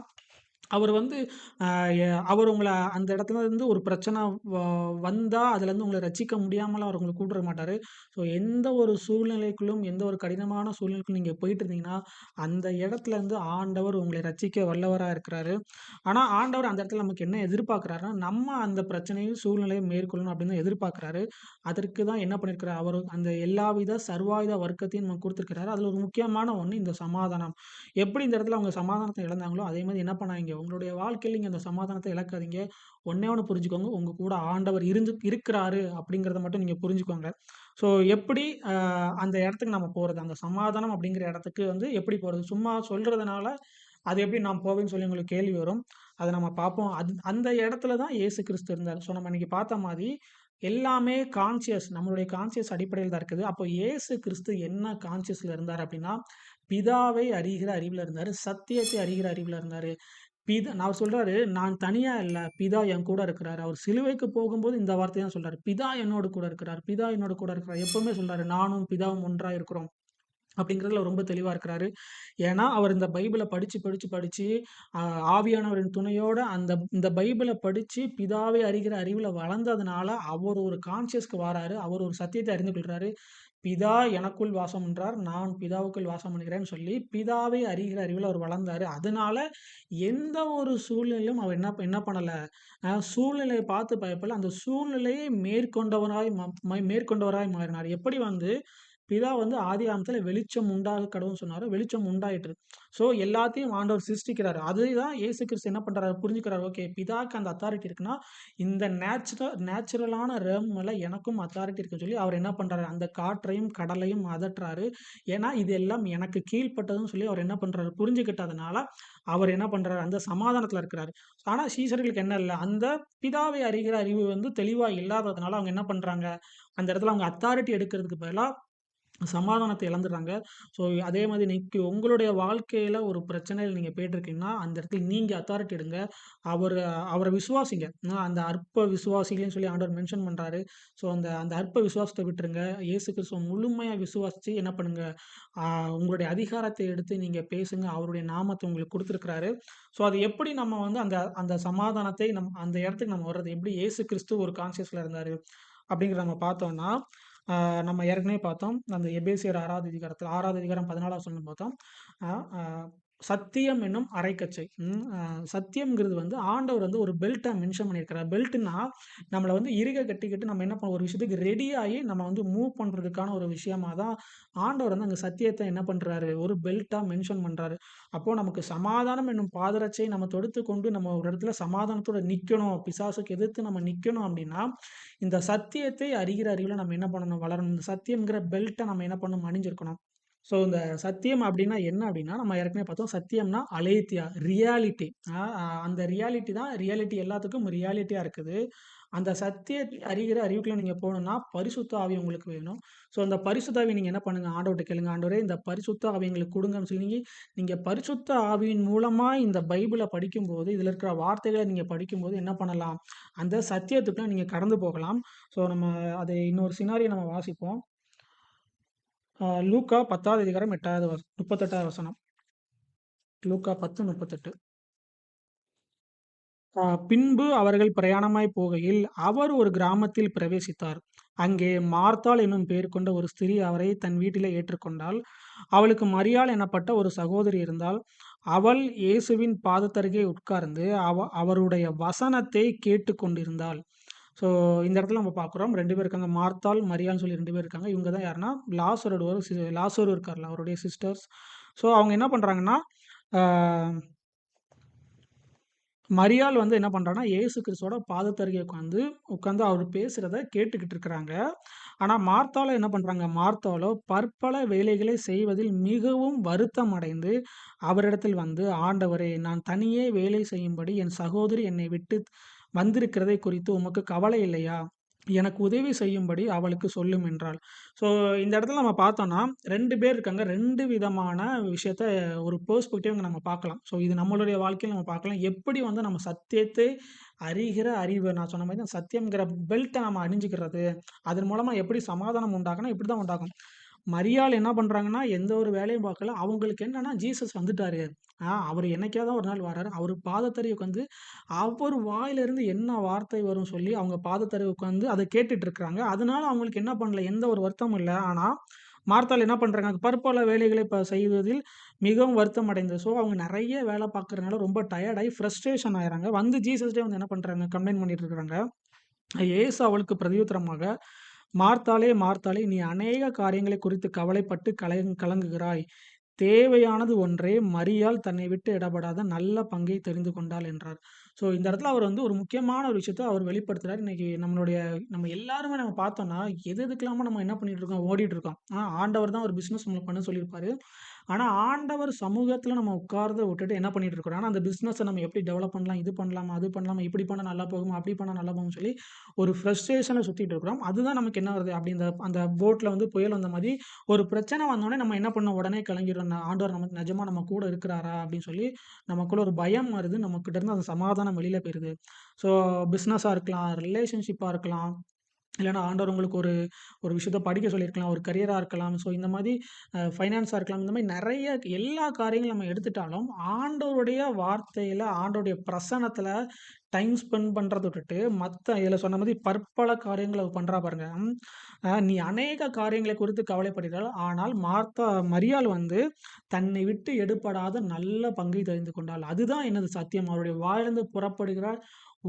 அவர் வந்து அ எ அவர் உங்கள அந்த இடத்துல இருந்து ஒரு பிரச்சனை வ வந்தா, அதுலேருந்து உங்கள ரட்சிக்க முடியாமலாம் அவர் உங்கள கூப்பிட மாட்டாரு. ஸோ எந்த ஒரு சூழ்நிலைக்குள்ளும், எந்த ஒரு கடினமான சூழ்நிலைக்கும் நீங்க போயிட்டு இருந்தீங்கன்னா, அந்த இடத்துலருந்து ஆண்டவர் உங்களை ரட்சிக்க வல்லவரா இருக்கிறாரு. ஆனா, ஆண்டவர் அந்த இடத்துல நமக்கு என்ன எதிர்பார்க்கிறாருன்னா, நம்ம அந்த பிரச்சனையும், சூழ்நிலையும் மேற்கொள்ளணும் அப்படின்னு தான் எதிர்பார்க்கிறாரு. அதற்கு தான் என்ன பண்ணியிருக்கிறார், அவரு அந்த எல்லாவித சர்வாயுத வர்க்கத்தையும் நமக்கு குடுத்திருக்கிறாரு. அதுல ஒரு முக்கியமான ஒண்ணு இந்த சமாதானம். எப்படி இந்த இடத்துல அவங்க சமாதானத்த இழந்தாங்களோ, அதே மாரி என்ன பண்ணாதீங்க, உங்களுடைய வாழ்க்கையில நீங்க அந்த சமாதானத்த இழக்காதீங்க. ஒண்ணே ஒண்ணு புரிஞ்சுக்கோங்க, உங்க கூட ஆண்டவர் இருக்கிறாரு அப்படிங்கிறத மட்டும் நீங்க புரிஞ்சுக்கோங்க. ஸோ எப்படி அ அந்த இடத்துக்கு நம்ம போறது? அந்த சமாதானம் அப்படிங்கிற இடத்துக்கு வந்து எப்படி போறது? சும்மா சொல்றதுனால, அது எப்படி நான் போவேன்னு சொல்லி உங்களுக்கு கேள்வி வரும். அத நம்ம பார்ப்போம். அந்த இடத்துல தான் இயேசு கிறிஸ்து இருந்தாரு. ஸோ நம்ம இன்னைக்கு பார்த்த மாரி, எல்லாமே நம்மளுடைய கான்ஷியஸ் அடிப்படையில தான் இருக்குது. அப்போ இயேசு கிறிஸ்து என்ன கான்ஷியஸ்ல இருந்தாரு அப்படின்னா, பிதாவை அறிகிற அறிவுல இருந்தாரு. சத்தியத்தை அறிகிற அறிவுல இருந்தாரு. அவர் சொல்றாரு, "நான் தனியா இல்ல. பிதா என் கூட இருக்கிறாரு." அவர் சிலுவைக்கு போகும்போது இந்த வார்த்தைய தான் சொல்றாரு. "பிதா என்னோடு கூட இருக்கிறார். பிதா என்னோடு கூட இருக்கிறார்." எப்பவுமே சொல்றாரு, "நானும் பிதாவும் ஒன்றா இருக்கிறோம்." அப்படிங்கிறதுல ரொம்ப தெளிவா இருக்கிறாரு. ஏன்னா, அவர் இந்த பைபிள படிச்சு, படிச்சு, படிச்சு அ ஆவியானவரின் துணையோட இந்த பைபிள படிச்சு பிதாவை அறிகிற அறிவுல வளர்ந்ததுனால, அவர் ஒரு கான்ஷியஸ்க்கு வாராரு. அவர் ஒரு சத்தியத்தை அறிந்து கொள்றாரு. பிதா எனக்குள் வாசம் என்றார். நான் பிதாவுக்குள் வாசம் பண்ணுகிறேன்னு சொல்லி, பிதாவை அறிகிற அறிவுல அவர் வளர்ந்தாரு. அதனால எந்த ஒரு சூழ்நிலையிலும் அவர் என்ன பண்ணல, சூழ்நிலைய பார்த்து பயப்படல. அந்த சூழ்நிலையை மேற்கொண்டவராய் மாறினார். எப்படி வந்து பிதா வந்து ஆதியாகமத்துல வெளிச்சம் உண்டாக கடவுள்னு சொன்னாரு. வெளிச்சம் உண்டாயிற்று. ஸோ எல்லாத்தையும் ஆண்டவர் சிருஷ்டிக்கிறாரு. அதுதான் இயேசு கிறிஸ்து என்ன பண்றாரு? புரிஞ்சுக்கிறாரு. ஓகே, பிதாக்கு அந்த அத்தாரிட்டி இருக்குன்னா, இந்த நேச்சுரலான ரெல்ம்ல எனக்கும் அத்தாரிட்டி இருக்குன்னு சொல்லி அவர் என்ன பண்றாரு? அந்த காற்றையும், கடலையும் அதட்டுறாரு. ஏன்னா, இது எல்லாம் எனக்கு கீழ்ப்பட்டதுன்னு சொல்லி அவர் என்ன பண்றாரு? புரிஞ்சுக்கிட்டதுனால, அவர் என்ன பண்றாரு? அந்த சமாதானத்துல இருக்கிறாரு. ஆனா சீஷர்களுக்கு என்ன இல்ல? அந்த பிதாவை அறிகிற அறிவு வந்து தெளிவா இல்லாததுனால அவங்க என்ன பண்றாங்க? அந்த இடத்துல அவங்க அத்தாரிட்டி எடுக்கிறதுக்கு பதிலா சமாதானத்த இழந்துடுறாங்க. ஸோ அதே மாதிரி இன்னைக்கு உங்களுடைய வாழ்க்கையில ஒரு பிரச்சனையில நீங்க போயிட்டுருக்கீங்கன்னா, அந்த இடத்துல நீங்க அத்தாரிட்டி எடுங்க. அவர அவர விசுவாசிங்க. அந்த அற்ப விசுவாசிகள்ன்னு சொல்லி ஆண்டவர் மென்ஷன் பண்றாரு. ஸோ அந்த அந்த அற்ப விசுவாசத்த விட்டுருங்க. இயேசு கிறிஸ்துவ முழுமையா விசுவாசிச்சு என்ன பண்ணுங்க, ஆ உங்களுடைய அதிகாரத்தை எடுத்து நீங்க பேசுங்க. அவருடைய நாமத்த உங்களுக்கு குடுத்துருக்கிறாரு. ஸோ அது எப்படி நம்ம வந்து அந்த அந்த சமாதானத்தை அந்த இடத்துக்கு நம்ம வர்றது எப்படி இயேசு கிறிஸ்து ஒரு கான்ஷியஸ்ல இருந்தாரு அப்படிங்கிறத நம்ம பார்த்தோம்னா, நம்ம ஏற்கனவே பார்த்தோம். அந்த எபேசியர் 6வது அதிகாரத்தில 6வது அதிகாரம் 14வது வசனம் பார்த்தோம். அ அ சத்தியம் என்னும் அரைக்கச்சை. ம் அ சத்தியம்ங்கிறது வந்து ஆண்டவர் வந்து ஒரு பெல்ட்டா மென்ஷன் பண்ணியிருக்கிறார். பெல்ட்ன்னா நம்மள வந்து இறுக கட்டிக்கிட்டு நம்ம என்ன ஒரு விஷயத்துக்கு ரெடி ஆயி நம்ம வந்து மூவ் பண்றதுக்கான ஒரு விஷயமா தான் ஆண்டவர் வந்து அங்க சத்தியத்த என்ன பண்றாரு? ஒரு பெல்ட்டா மென்ஷன் பண்றாரு. அப்போ நமக்கு சமாதானம் என்னும் பாதரட்சையை நம்ம தொடுத்துக்கொண்டு நம்ம ஒரு இடத்துல சமாதானத்தோட நிக்கணும். பிசாசுக்கு எதிர்த்து நம்ம நிக்கணும் அப்டின்னா, இந்த சத்தியத்தை அறிகிற அறிவுல நம்ம என்ன பண்ணணும்? வளரணும். இந்த சத்தியம்ங்கிற பெல்ட்ட நம்ம என்ன பண்ணணும்? அணிஞ்சிருக்கணும். ஸோ இந்த சத்தியம் அப்டின்னா என்ன அப்டின்னா, நம்ம ஏற்கனவே பார்த்தோம். சத்தியம்னா அலேத்தியா, ரியாலிட்டி. அ அ அந்த ரியாலிட்டி தான் ரியாலிட்டி எல்லாத்துக்கும் ரியாலிட்டியா இருக்குது. அந்த சத்தியத்தை அறிகிற அறிவுக்குள்ள நீங்க போணும்னா, பரிசுத்த ஆவி உங்களுக்கு வேணும். ஸோ அந்த பரிசுத்த ஆவிய நீங்க என்ன பண்ணுங்க? ஆண்டவர்ட்ட கேளுங்க. ஆண்டவரே இந்த பரிசுத்த ஆவிய எங்களுக்கு குடுங்கன்னு சொல்லி, நீங்க பரிசுத்த ஆவியின் மூலமா இந்த பைபிள படிக்கும்போது, இதுல இருக்கிற வார்த்தைகள நீங்க படிக்கும்போது என்ன பண்ணலாம்? அந்த சத்தியத்துக்குள்ள நீங்க கடந்து போகலாம். ஸோ நம்ம அதை இன்னொரு சினாரியோ நம்ம வாசிப்போம். லூக்கா 10வது அதிகாரம் 8வது 38வது வசனம். லூக்கா 10:38. பின்பு அவர்கள் பிரயாணமாய் போகையில், அவர் ஒரு கிராமத்தில் பிரவேசித்தார். அங்கே மார்த்தாள் என்னும் பெயர் கொண்ட ஒரு ஸ்திரீ அவரை தன் வீட்டிலே ஏற்றுக்கொண்டாள். அவளுக்கு மரியாள் எனப்பட்ட ஒரு சகோதரி இருந்தாள். அவள் இயேசுவின் பாதத்தருகே உட்கார்ந்து, அவருடைய வசனத்தை கேட்டுக்கொண்டிருந்தாள். ஸோ இந்த இடத்துல நம்ம பார்க்குறோம் 2 பேர் இருக்காங்க. மார்த்தாள், மரியாள்ன்னு சொல்லி 2 பேர் இருக்காங்க. இவங்க தான் யாருன்னா, லாசரு இருக்கார்ல, அவருடைய சிஸ்டர்ஸ். ஸோ அவங்க என்ன பண்றாங்கன்னா, ஆ மரியாள் வந்து என்ன பண்றான்னா, இயேசு கிறிஸ்துவோட பாதத்தருகே உட்கார்ந்து அவரு பேசுறத கேட்டுக்கிட்டு இருக்கிறாங்க. ஆனா மார்த்தாளோ என்ன பண்றாங்க, மார்த்தாளோ பற்பல வேலைகளை செய்வதில் மிகவும் வருத்தம் அடைந்து, அவரிடத்தில் வந்து, "ஆண்டவரே, நான் தனியே வேலை செய்யும்படி என் சகோதரி என்னை விட்டு வந்திருக்கிறதை குறித்து உமக்கு கவலை இல்லையா? எனக்கு உதவி செய்யும்படி அவளுக்கு சொல்லும்" என்றாள். ஸோ இந்த இடத்துல நம்ம பார்த்தோம்னா, 2 பேர் இருக்காங்க. 2 விதமான விஷயத்த ஒரு பெர்ஸ்பெக்டிவ் நம்ம பார்க்கலாம். ஸோ இது நம்மளுடைய வாழ்க்கையில நம்ம பார்க்கலாம். எப்படி வந்து நம்ம சத்தியத்தை அறிகிற அறிவு நான் சொன்ன மாரி தான் சத்தியம்ங்கிற பெல்ட்ட நம்ம அணிஞ்சுக்கிறது. அதன் மூலமா எப்படி சமாதானம் உண்டாகும்னா, இப்படி தான் உண்டாகும். மரியாள் என்ன பண்றாங்கன்னா, எந்த ஒரு வேலையும் பார்க்கல. அவங்களுக்கு என்னன்னா, ஜீசஸ் வந்துட்டாரு. அவரு என்னைக்காவது ஒரு நாள் வராரு. அவரு பாதத்தருகே உட்காந்து, அவர் வாயிலிருந்து என்ன வார்த்தை வரும்னு சொல்லி, அவங்க பாதத்தருகே உட்காந்து அத கேட்டுட்டு இருக்கிறாங்க. அதனால அவங்களுக்கு என்ன பண்ணல, எந்த ஒரு வருத்தமும் இல்ல. ஆனா, மார்த்தாள் என்ன பண்றாங்க, பற்பல வேலைகளை செய்வதில் மிகவும் வருத்தம் அடைந்து, ஸோ அவங்க நெறைய வேலை பார்க்கறனால ரொம்ப டயர்ட் ஆயி ஃப்ரஸ்ட்ரேஷன் ஆயிறாங்க. வந்து ஜீசஸ்ட்டயே வந்து என்ன பண்றாங்க, கம்ப்ளைண்ட் பண்ணிட்டு இருக்கிறாங்க. இயேசு அவளுக்கு பிரதியுத்தரமாக, "மார்த்தாளே, மார்த்தாளே, நீ அநேக காரியங்களைக் குறித்து கவலைப்பட்டு கலங்குகிறாய். தேவையானது ஒன்றே. மரியாள் தன்னை விட்டு இடப்படாத நல்ல பங்கை தெரிந்து கொண்டாள்" என்றார். ஸோ இந்த இடத்துல அவர் வந்து ஒரு முக்கியமான ஒரு விஷயத்த அவர் வெளிப்படுத்துறாரு. இன்னைக்கு நம்ம எல்லாருமே நம்ம பார்த்தோம்னா, எதுக்கெல்லாமோ நம்ம என்ன பண்ணிட்டு இருக்கோம், ஓடிட்டு இருக்கோம். ஆண்டவர் தான் ஒரு பிசினஸ் நம்மளுக்கு பண்ண சொல்லியிருப்பாரு. ஆனா, ஆண்டவர் சமூகத்துல நம்ம உட்கார்றத விட்டுட்டு என்ன பண்ணிட்டு இருக்கிறோம், ஆனா அந்த பிசினஸ நம்ம எப்படி டெவலப் பண்ணலாம், இது பண்ணலாமா, அது பண்ணலாமா, இப்படி பண்ணா நல்லா போகுமா, அப்படி பண்ணா நல்லா போகும்னு சொல்லி ஒரு ஃப்ரஸ்ட்ரேஷன்ல சுத்திட்டு இருக்கிறோம். அதுதான் நமக்கு என்ன வருது, அப்படி அந்த அந்த போட்ல வந்து புயல் வந்த மாரி ஒரு பிரச்சனை வந்தோனே நம்ம என்ன பண்ணோம், உடனே கிளம்பிடுறோம். ஆண்டவர் நமக்கு நிஜமா நம்ம கூட இருக்கிறாரா அப்படின்னு சொல்லி நமக்குள்ள ஒரு பயம் வருது. நம்மகிட்ட இருந்து அந்த சமாதானம் வெளியில போயிருது. ஸோ பிசினஸா இருக்கலாம், ரிலேஷன்ஷிப்பா இருக்கலாம். இல்லன்னா ஆண்டவர் உங்களுக்கு ஒரு ஒரு விஷயத்த படிக்க சொல்லியிருக்கலாம். ஒரு கரியரா இருக்கலாம். ஸோ இந்த மாரி ஃபைனான்ஸா இருக்கலாம். இந்த மாரி நெறைய எல்லா காரியங்களும் நம்ம எடுத்துட்டாலும், ஆண்டவருடைய வார்த்தையில, ஆண்டவருடைய பிரசன்னத்தில டைம் ஸ்பெண்ட் பண்றத விட்டுட்டு, மத்த இதுல சொன்ன மாரி பற்பல காரியங்கள அவ பண்றா பாருங்க. நீ அநேக காரியங்களை குறித்து கவலைப்படுகிறாள். ஆனால் மரியாள் வந்து தன்னை விட்டு எடுபடாத நல்ல பங்கை தெரிந்து கொண்டாள். அதுதான் என்னது சத்தியம். அவருடைய வாயிலிருந்து புறப்படுகிற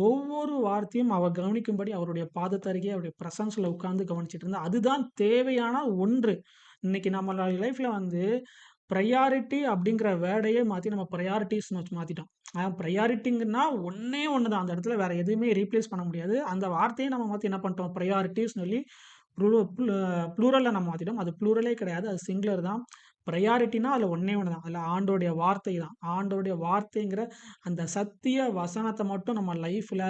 ஒவ்வொரு வார்த்தையும் அவ கவனிக்கும்படி அவருடைய பாதத்தருகே அவருடைய பிரசன்ஸ்ல உட்கார்ந்து கவனிச்சுட்டு இருந்தா. அதுதான் தேவையான ஒன்று. இன்னைக்கு நம்ம லைஃப்ல வந்து ப்ரையாரிட்டி அப்படிங்கிற வேர்டையே மாத்தி நம்ம பிரையாரிட்டீஸ்ன்னு வச்சு மாத்திட்டோம். ப்ரையாரிட்டிங்கன்னா ஒண்ணே ஒண்ணு தான். அந்த இடத்துல வேற எதுவுமே ரீப்ளேஸ் பண்ண முடியாது. அந்த வார்த்தையே நம்ம மாத்தி என்ன பண்ணிட்டோம், பிரையாரிட்டீஸ்ன்னு சொல்லி ப்ளூரல்ல நம்ம மாத்திட்டோம். அது ப்ளூரலே கிடையாது. அது சிங்குலர் தான். பிரையாரிட்டினா அதுல ஒண்ணே ஒண்ணு தான். அதுல ஆண்டவருடைய வார்த்தை தான். ஆண்டவருடைய வார்த்தைங்கிற அந்த சத்திய வசனத்த மட்டும் நம்ம லைஃப்ல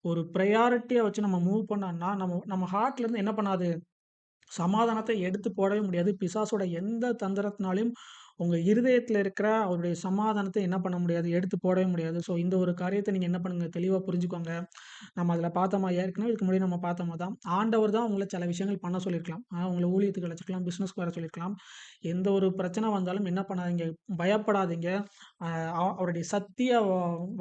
ஒரு பிரையாரிட்டியா வச்சு நம்ம மூவ் பண்ணோம்னா, நம்ம நம்ம ஹார்ட்ல இருந்து என்ன பண்ணாது? சமாதானத்த எடுத்து போடவே முடியாது. பிசாசோட எந்த தந்திரத்தினாலயும் உங்க இருதயத்தில இருக்கிற அவருடைய சமாதானத்த என்ன பண்ண முடியாது? எடுத்து போடவே முடியாது. ஸோ இந்த ஒரு காரியத்த நீங்க என்ன பண்ணுங்க? தெளிவா புரிஞ்சுக்கோங்க. நம்ம அதில பார்த்தோமா, ஏற்கனவே இதுக்கு முன்னாடி நம்ம பார்த்தோமா தான். ஆண்டவர் தான் உங்கள சில விஷயங்கள் பண்ண சொல்லியிருக்கலாம். உங்கள ஊழியத்துக்கு அழைச்சிருக்கலாம், பிசினஸ்க்கு வர சொல்லியிருக்கலாம். எந்த ஒரு பிரச்சனை வந்தாலும் என்ன பண்ணாதீங்க? பயப்படாதீங்க. அ அவருடைய சத்திய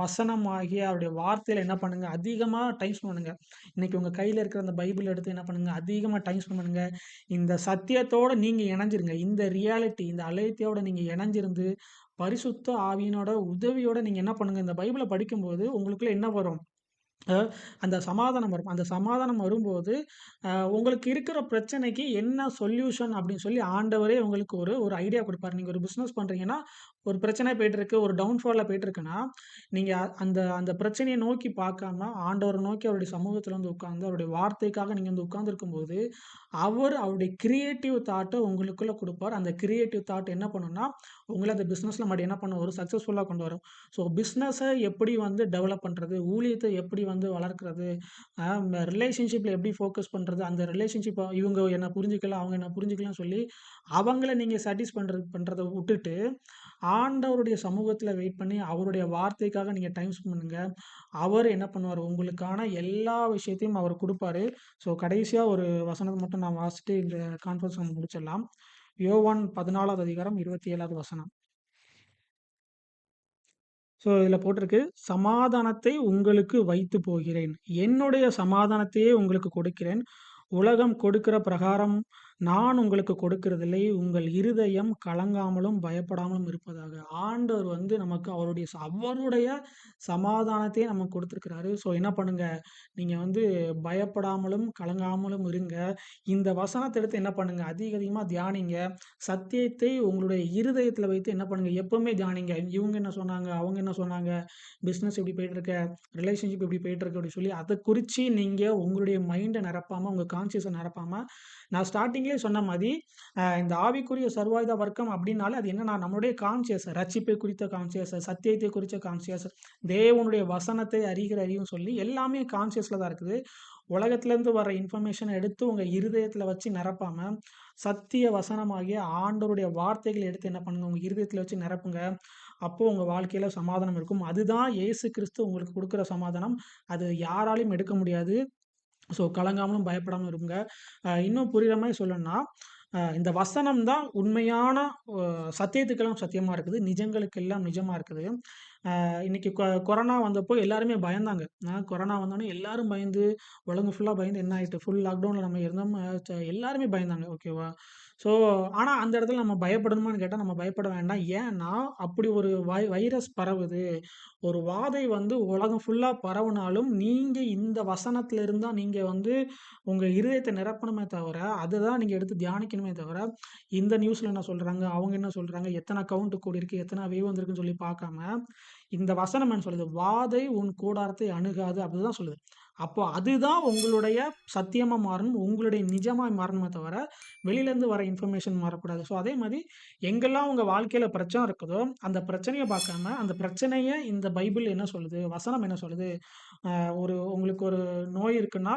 வசனமாகிய அவருடைய வார்த்தையில என்ன பண்ணுங்க? அதிகமா டைம் ஸ்பெண்ட் பண்ணுங்க. இன்னைக்கு உங்க கையில இருக்கிற அந்த பைபிள் எடுத்து என்ன பண்ணுங்க? அதிகமா டைம் ஸ்பெண்ட் பண்ணுங்க. இந்த சத்தியத்தோட நீங்க இணைஞ்சிருங்க. இந்த ரியாலிட்டி, இந்த அலைத்தியோட நீங்க இணைஞ்சிருந்து, பரிசுத்த ஆவியினோட உதவியோட நீங்க என்ன பண்ணுங்க? இந்த பைபிள படிக்கும்போது உங்களுக்குள்ள என்ன வரும்? அ அந்த சமாதானம் வரும். அந்த சமாதானம் வரும்போது, உங்களுக்கு இருக்கிற பிரச்சனைக்கு என்ன சொல்யூஷன் அப்படின்னு சொல்லி ஆண்டவரே உங்களுக்கு ஒரு ஒரு ஐடியா குடுப்பாரு. நீங்க ஒரு பிசினஸ் பண்றீங்கன்னா, ஒரு பிரச்சனை போயிட்டுருக்கு, ஒரு டவுன்ஃபால்ல போயிட்டுருக்குன்னா, நீங்க அந்த அந்த பிரச்சனைய நோக்கி பார்க்காம, ஆண்டவர நோக்கி அவருடைய சமூகத்துல வந்து உட்கார்ந்து, அவருடைய வார்த்தைக்காக நீங்க வந்து உட்கார்ந்திருக்கும்போது, அவருடைய கிரியேட்டிவ் தாட்ட உங்களுக்குள்ள குடுப்பார். அந்த கிரியேட்டிவ் தாட் என்ன பண்ணும்னா, உங்கள அந்த பிசினஸ்ல மறுபடியும் என்ன பண்ணும்? ஒரு சக்சஸ்ஃபுல்லா கொண்டு வரும். ஸோ பிசினஸ எப்படி வந்து டெவலப் பண்றது? ஊழியத்த எப்படி வந்து வளர்க்கிறது? ரிலேஷன்ஷிப்ல எப்படி ஃபோக்கஸ் பண்றது? அந்த ரிலேஷன்ஷிப்ப இவங்க என்ன புரிஞ்சுக்கல, அவங்க என்ன புரிஞ்சுக்கலன்னு சொல்லி, அவங்கள நீங்க சாட்டிஸ் பண்றத விட்டுட்டு, ஆண்டவருடைய சமூகத்துல வெயிட் பண்ணி, அவருடைய வார்த்தைக்காக நீங்க டைம் ஸ்பெண்ட் பண்ணுங்க. அவர் என்ன பண்ணுவாரு? உங்களுக்கான எல்லா விஷயத்தையும் அவர் குடுப்பாரு. ஸோ கடைசியா ஒரு வசனத்த மட்டும் நான் வாசிச்சுட்டு இந்த கான்ஃபரன்ஸ் நம்ம முடிச்சிடலாம். யோவான் 14வது அதிகாரம் 27வது வசனம். ஸோ இதில போட்டிருக்கு, "சமாதானத்தை உங்களுக்கு வைத்து போகிறேன். என்னுடைய சமாதானத்தையே உங்களுக்கு கொடுக்கிறேன். உலகம் கொடுக்கிற பிரகாரம் நான் உங்களுக்கு கொடுக்கிறதில்லை. உங்கள் இருதயம் கலங்காமலும், பயப்படாமலும் இருப்பதாக." ஆண்டவர் வந்து நமக்கு அவருடைய சமாதானத்தையே நமக்கு குடுத்திருக்கிறாரு. ஸோ என்ன பண்ணுங்க, நீங்க வந்து பயப்படாமலும், கலங்காமலும் இருங்க. இந்த வசனத்த எடுத்து என்ன பண்ணுங்க, அதிக அதிகமா தியானிங்க. சத்தியத்தை உங்களுடைய இருதயத்தில வைத்து என்ன பண்ணுங்க, எப்பவுமே தியானிங்க. இவங்க என்ன சொன்னாங்க? அவங்க என்ன சொன்னாங்க? பிசினஸ் எப்படி போயிட்டுருக்கு? ரிலேஷன்ஷிப் எப்படி போயிட்டுருக்கு? அப்படி சொல்லி அத குறிச்சு நீங்க உங்களுடைய மைண்ட நிரப்பாம, உங்க கான்ஷியஸ நிரப்பாம, நான் ஸ்டார்ட்டிங்லயே சொன்ன மாரி, இந்த ஆவிக்குரிய சர்வாயுத வர்க்கம் அப்படின்னாலே அது என்னன்னா, நம்மளுடைய கான்ஷியஸ், ரட்சிப்பை குறித்த கான்ஷியஸ், சத்தியத்தை குறித்த கான்ஷியஸ், தேவனுடைய வசனத்தை அறிகிற அறிவும் சொல்லி எல்லாமே கான்ஷியஸ்ல தான் இருக்குது. உலகத்திலேருந்து வர இன்ஃபர்மேஷன எடுத்து உங்க இருதயத்தில வச்சு நிரப்பாம, சத்திய வசனமாகிய ஆண்டவருடைய வார்த்தைகள எடுத்து என்ன பண்ணுங்க, உங்க இருதயத்தில வச்சு நிரப்புங்க. அப்போ உங்க வாழ்க்கையில சமாதானம் இருக்கும். அதுதான் இயேசு கிறிஸ்து உங்களுக்கு குடுக்குற சமாதானம். அது யாராலயும் எடுக்க முடியாது. ஸோ கலங்காமலும், பயப்படாமலும் இருங்க. இன்னும் புரியிற மாரி சொல்லணும்னா, இந்த வசனம் தான் உண்மையான அ சத்தியத்துக்கெல்லாம் சத்தியமா இருக்குது. நிஜங்களுக்கெல்லாம் நிஜமா இருக்குது. இன்னைக்கு கொரோனா வந்தப்போ எல்லாருமே பயந்தாங்க. கொரோனா வந்தோனே எல்லாரும் பயந்து, உலகம் ஃபுல்லா பயந்து என்ன ஆயிட்டு, ஃபுல் லாக்டவுன்ல நம்ம இருந்தோம். எல்லாருமே பயந்தாங்க. ஓகேவா? ஸோ ஆனா அந்த இடத்துல நம்ம பயப்படணுமான்னு கேட்டா, நம்ம பயப்பட வேண்டாம். ஏன்னா, அப்படி ஒரு வைரஸ் பரவுது. ஒரு வாதை வந்து உலகம் ஃபுல்லா பரவுனாலும், நீங்க இந்த வசனத்துல இருந்தா நீங்க வந்து உங்க இருதயத்த நிரப்பணுமே தவிர, அததான் நீங்க எடுத்து தியானிக்கணுமே தவிர, இந்த நியூஸ்ல என்ன சொல்றாங்க? அவங்க என்ன சொல்றாங்க? எத்தன கவுண்ட் கூடியிருக்கு? எத்தன வேவ் வந்திருக்குன்னு சொல்லி பார்க்காம, இந்த வசனம் என்ன சொல்லுது? "வாதை உன் கூடாரத்தை அணுகாது" அப்படிதான் சொல்லுது. அப்போ அதுதான் உங்களுடைய சத்தியமா மாறணும். உங்களுடைய நிஜமா மாறணுமே தவிர, வெளியிலேருந்து வர இன்ஃபர்மேஷன் மாறக்கூடாது. ஸோ அதே மாரி எங்கெல்லாம் உங்க வாழ்க்கையில பிரச்சனை இருக்குதோ, அந்த பிரச்சனைய பார்க்காம, அந்த பிரச்சனைய இந்த பைபிள் என்ன சொல்லுது? வசனம் என்ன சொல்லுது? அ உங்களுக்கு ஒரு நோய் இருக்குன்னா,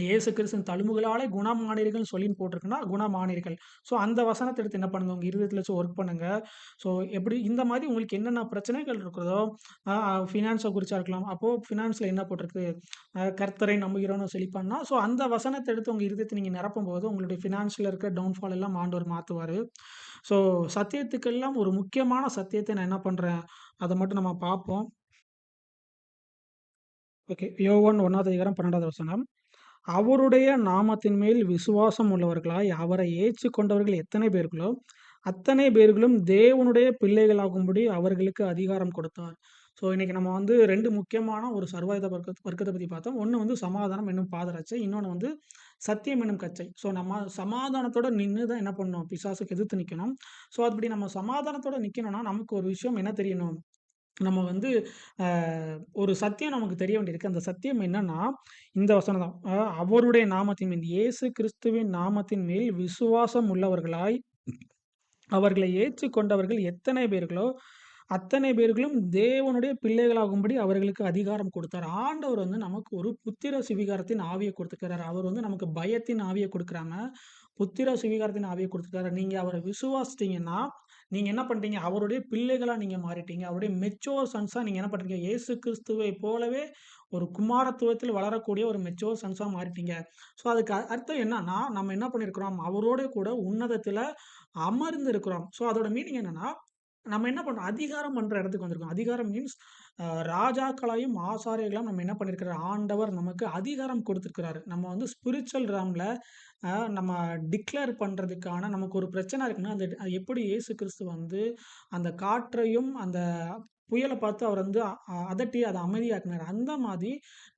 இயேசு கிறிஸ்துவின் தழும்புகளாலே குணமானீர்கள்ன்னு சொல்லின்னு போட்டிருக்குன்னா, குணமானீர்கள். ஸோ அந்த வசனத்த எடுத்து என்ன பண்ணுங்க, உங்க இருதயத்தில வச்சு ஒர்க் பண்ணுங்க. ஸோ எப்படி இந்த மாரி உங்களுக்கு என்னென்ன பிரச்சனைகள் இருக்கிறதோ, அ அ ஃபினான்ஸ குறிச்சா இருக்கலாம். அப்போ ஃபினான்ஸ்ல என்ன போட்டிருக்கு? கர்த்தரை நம்புகிறவனும் செழிப்பான்னா, ஸோ அந்த வசனத்த எடுத்து உங்க இருதயத்த நீங்க நிரப்பும்போது, உங்களுடைய ஃபினான்ஸ்ல இருக்கிற டவுன்ஃபால் எல்லாம் ஆண்டவர் மாத்துவாரு. ஸோ சத்தியத்துக்கெல்லாம் ஒரு முக்கியமான சத்தியத்த நான் என்ன பண்றேன், அத மட்டும் நம்ம பார்ப்போம். ஓகே. யோவான் 1வது அதிகாரம் 12வது வசனம். அவருடைய நாமத்தின் மேல் விசுவாசம் உள்ளவர்களாய் அவரை ஏற்றுக்கொண்டவர்கள் எத்தனை பேர்களோ, அத்தனை பேர்களும் தேவனுடைய பிள்ளைகளாகும்படி அவர்களுக்கு அதிகாரம் கொடுத்தார். ஸோ இன்னைக்கு நம்ம வந்து 2 முக்கியமான ஒரு சர்வாயுத வர்க்கத்த பத்தி பார்த்தோம். ஒண்ணு வந்து சமாதானம் என்னும் பாதரட்சை. இன்னொன்னு வந்து சத்தியம் என்னும் கச்சை. ஸோ நம்ம சமாதானத்தோட நின்னு தான் என்ன பண்ணணும்? பிசாசுக்கு எதிர்த்து நிக்கணும். ஸோ அப்படி நம்ம சமாதானத்தோட நிக்கணும்னா, நமக்கு ஒரு விஷயம் என்ன தெரியணும்? நம்ம வந்து அ ஒரு சத்தியம் நமக்கு தெரிய வேண்டியிருக்கு. அந்த சத்தியம் என்னன்னா, இந்த வசனம் தான். அவருடைய நாமத்தின் மேல் இயேசு கிறிஸ்துவின் நாமத்தின் மேல் விசுவாசம் உள்ளவர்களாய் அவர்களை ஏற்றுக்கொண்டவர்கள் எத்தனை பேர்களோ, அத்தனை பேர்களும் தேவனுடைய பிள்ளைகளாகும்படி அவர்களுக்கு அதிகாரம் கொடுத்தார். ஆண்டவர் வந்து நமக்கு ஒரு புத்திர சுவிகாரத்தின் ஆவிய குடுத்துருக்கிறாரு. அவர் வந்து நமக்கு பயத்தின் ஆவிய குடுக்காம, புத்திர சுவிகாரத்தின் ஆவிய குடுத்துருக்காரு. நீங்க அவர விசுவாசித்தீங்கன்னா, நீங்க என்ன பண்றீங்க? அவருடைய பிள்ளைகளா நீங்க மாறிட்டீங்க. அவருடைய மெச்சூர் சன்ஸா நீங்க என்ன பண்றீங்க? இயேசு கிறிஸ்துவை போலவே ஒரு குமாரத்துவத்தில் வளரக்கூடிய ஒரு மெச்சூர் சன்ஸா மாறிட்டீங்க. ஸோ அதுக்கு அர்த்தம் என்னன்னா, நம்ம என்ன பண்ணியிருக்கிறோம்? அவரோட கூட உன்னதத்தில அமர்ந்து இருக்கிறோம். ஸோ அதோட மீனிங் என்னன்னா, நம்ம என்ன பண்றோம்? அதிகாரம் பண்ற இடத்துக்கு வந்திருக்கோம். அதிகாரம் மீன்ஸ் ராஜாக்களையும், ஆசாரியர்களையும் நம்ம என்ன பண்ணியிருக்கிறார்? ஆண்டவர் நமக்கு அதிகாரம் கொடுத்திருக்கிறாரு. நம்ம வந்து ஸ்பிரிச்சுவல் realmல நம்ம டிக்ளேர் பண்றதுக்கான நமக்கு ஒரு பிரச்சனை இருக்குன்னா, அது எப்படி இயேசு கிறிஸ்து வந்து அந்த காற்றையும், அந்த புயல பார்த்து அவர் வந்து அதட்டி அத அமைதியாக்குனாரு. அந்த மாதிரி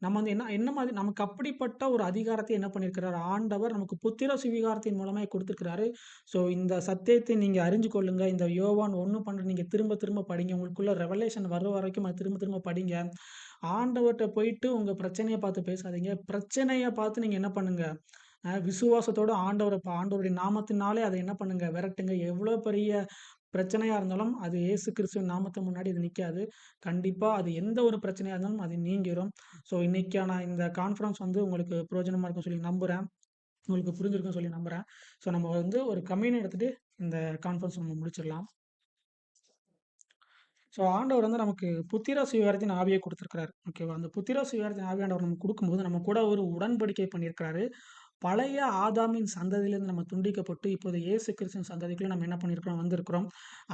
நம்ம வந்து என்ன என்ன மாதிரி நமக்கு அப்படிப்பட்ட ஒரு அதிகாரத்தை என்ன பண்ணியிருக்கிறார்? ஆண்டவர் நமக்கு புத்திர சுவிகாரத்தின் மூலமாய் குடுத்திருக்கிறாரு. ஸோ இந்த சத்தியத்தை நீங்க அறிஞ்சு கொள்ளுங்க. இந்த யோவான் 1:12 நீங்க திரும்ப திரும்ப படிங்க. உங்களுக்குள்ள ரெவலேஷன் வர்ற வரைக்கும் அத திரும்ப திரும்ப படிங்க. ஆண்டவர்ட்ட போயிட்டு உங்க பிரச்சனைய பார்த்து பேசாதீங்க. பிரச்சனைய பார்த்து நீங்க என்ன பண்ணுங்க? விசுவாசத்தோட ஆண்டவருடைய நாமத்தினாலே அத என்ன பண்ணுங்க? விரட்டுங்க. எவ்வளோ பெரிய பிரச்சனையா இருந்தாலும், அது இயேசு கிறிஸ்துவின் நாமத்து முன்னாடி அது நிக்காது. கண்டிப்பா அது எந்த ஒரு பிரச்சனையா இருந்தாலும் அது நீங்கிரும். ஸோ இன்னைக்கான இந்த கான்ஃபரன்ஸ் வந்து உங்களுக்கு பிரயோஜனமா இருக்கும்னு சொல்லி நம்புறேன். உங்களுக்கு புரிஞ்சிருக்கும்னு சொல்லி நம்புறேன். ஸோ நம்ம வந்து ஒரு கம்யூனியன் எடுத்துட்டு இந்த கான்ஃபரன்ஸ் நம்ம முடிச்சிடலாம். ஸோ ஆண்டவர் வந்து நமக்கு புத்திர சுவிகாரத்தின் ஆவிய குடுத்திருக்கிறாரு. ஓகேவா? அந்த புத்திர சுவிகாரத்தின் ஆவிய ஆண்டவர் நமக்கு குடுக்கும்போது, நம்ம கூட ஒரு உடன்படிக்கை பண்ணியிருக்கிறாரு. பழைய ஆதாமின் சந்ததியிலிருந்து நம்ம துண்டிக்கப்பட்டு, இப்போது இயேசு கிறிஸ்துவின் சந்ததிக்குள்ள நம்ம என்ன பண்ணியிருக்கிறோம்? வந்திருக்கிறோம்.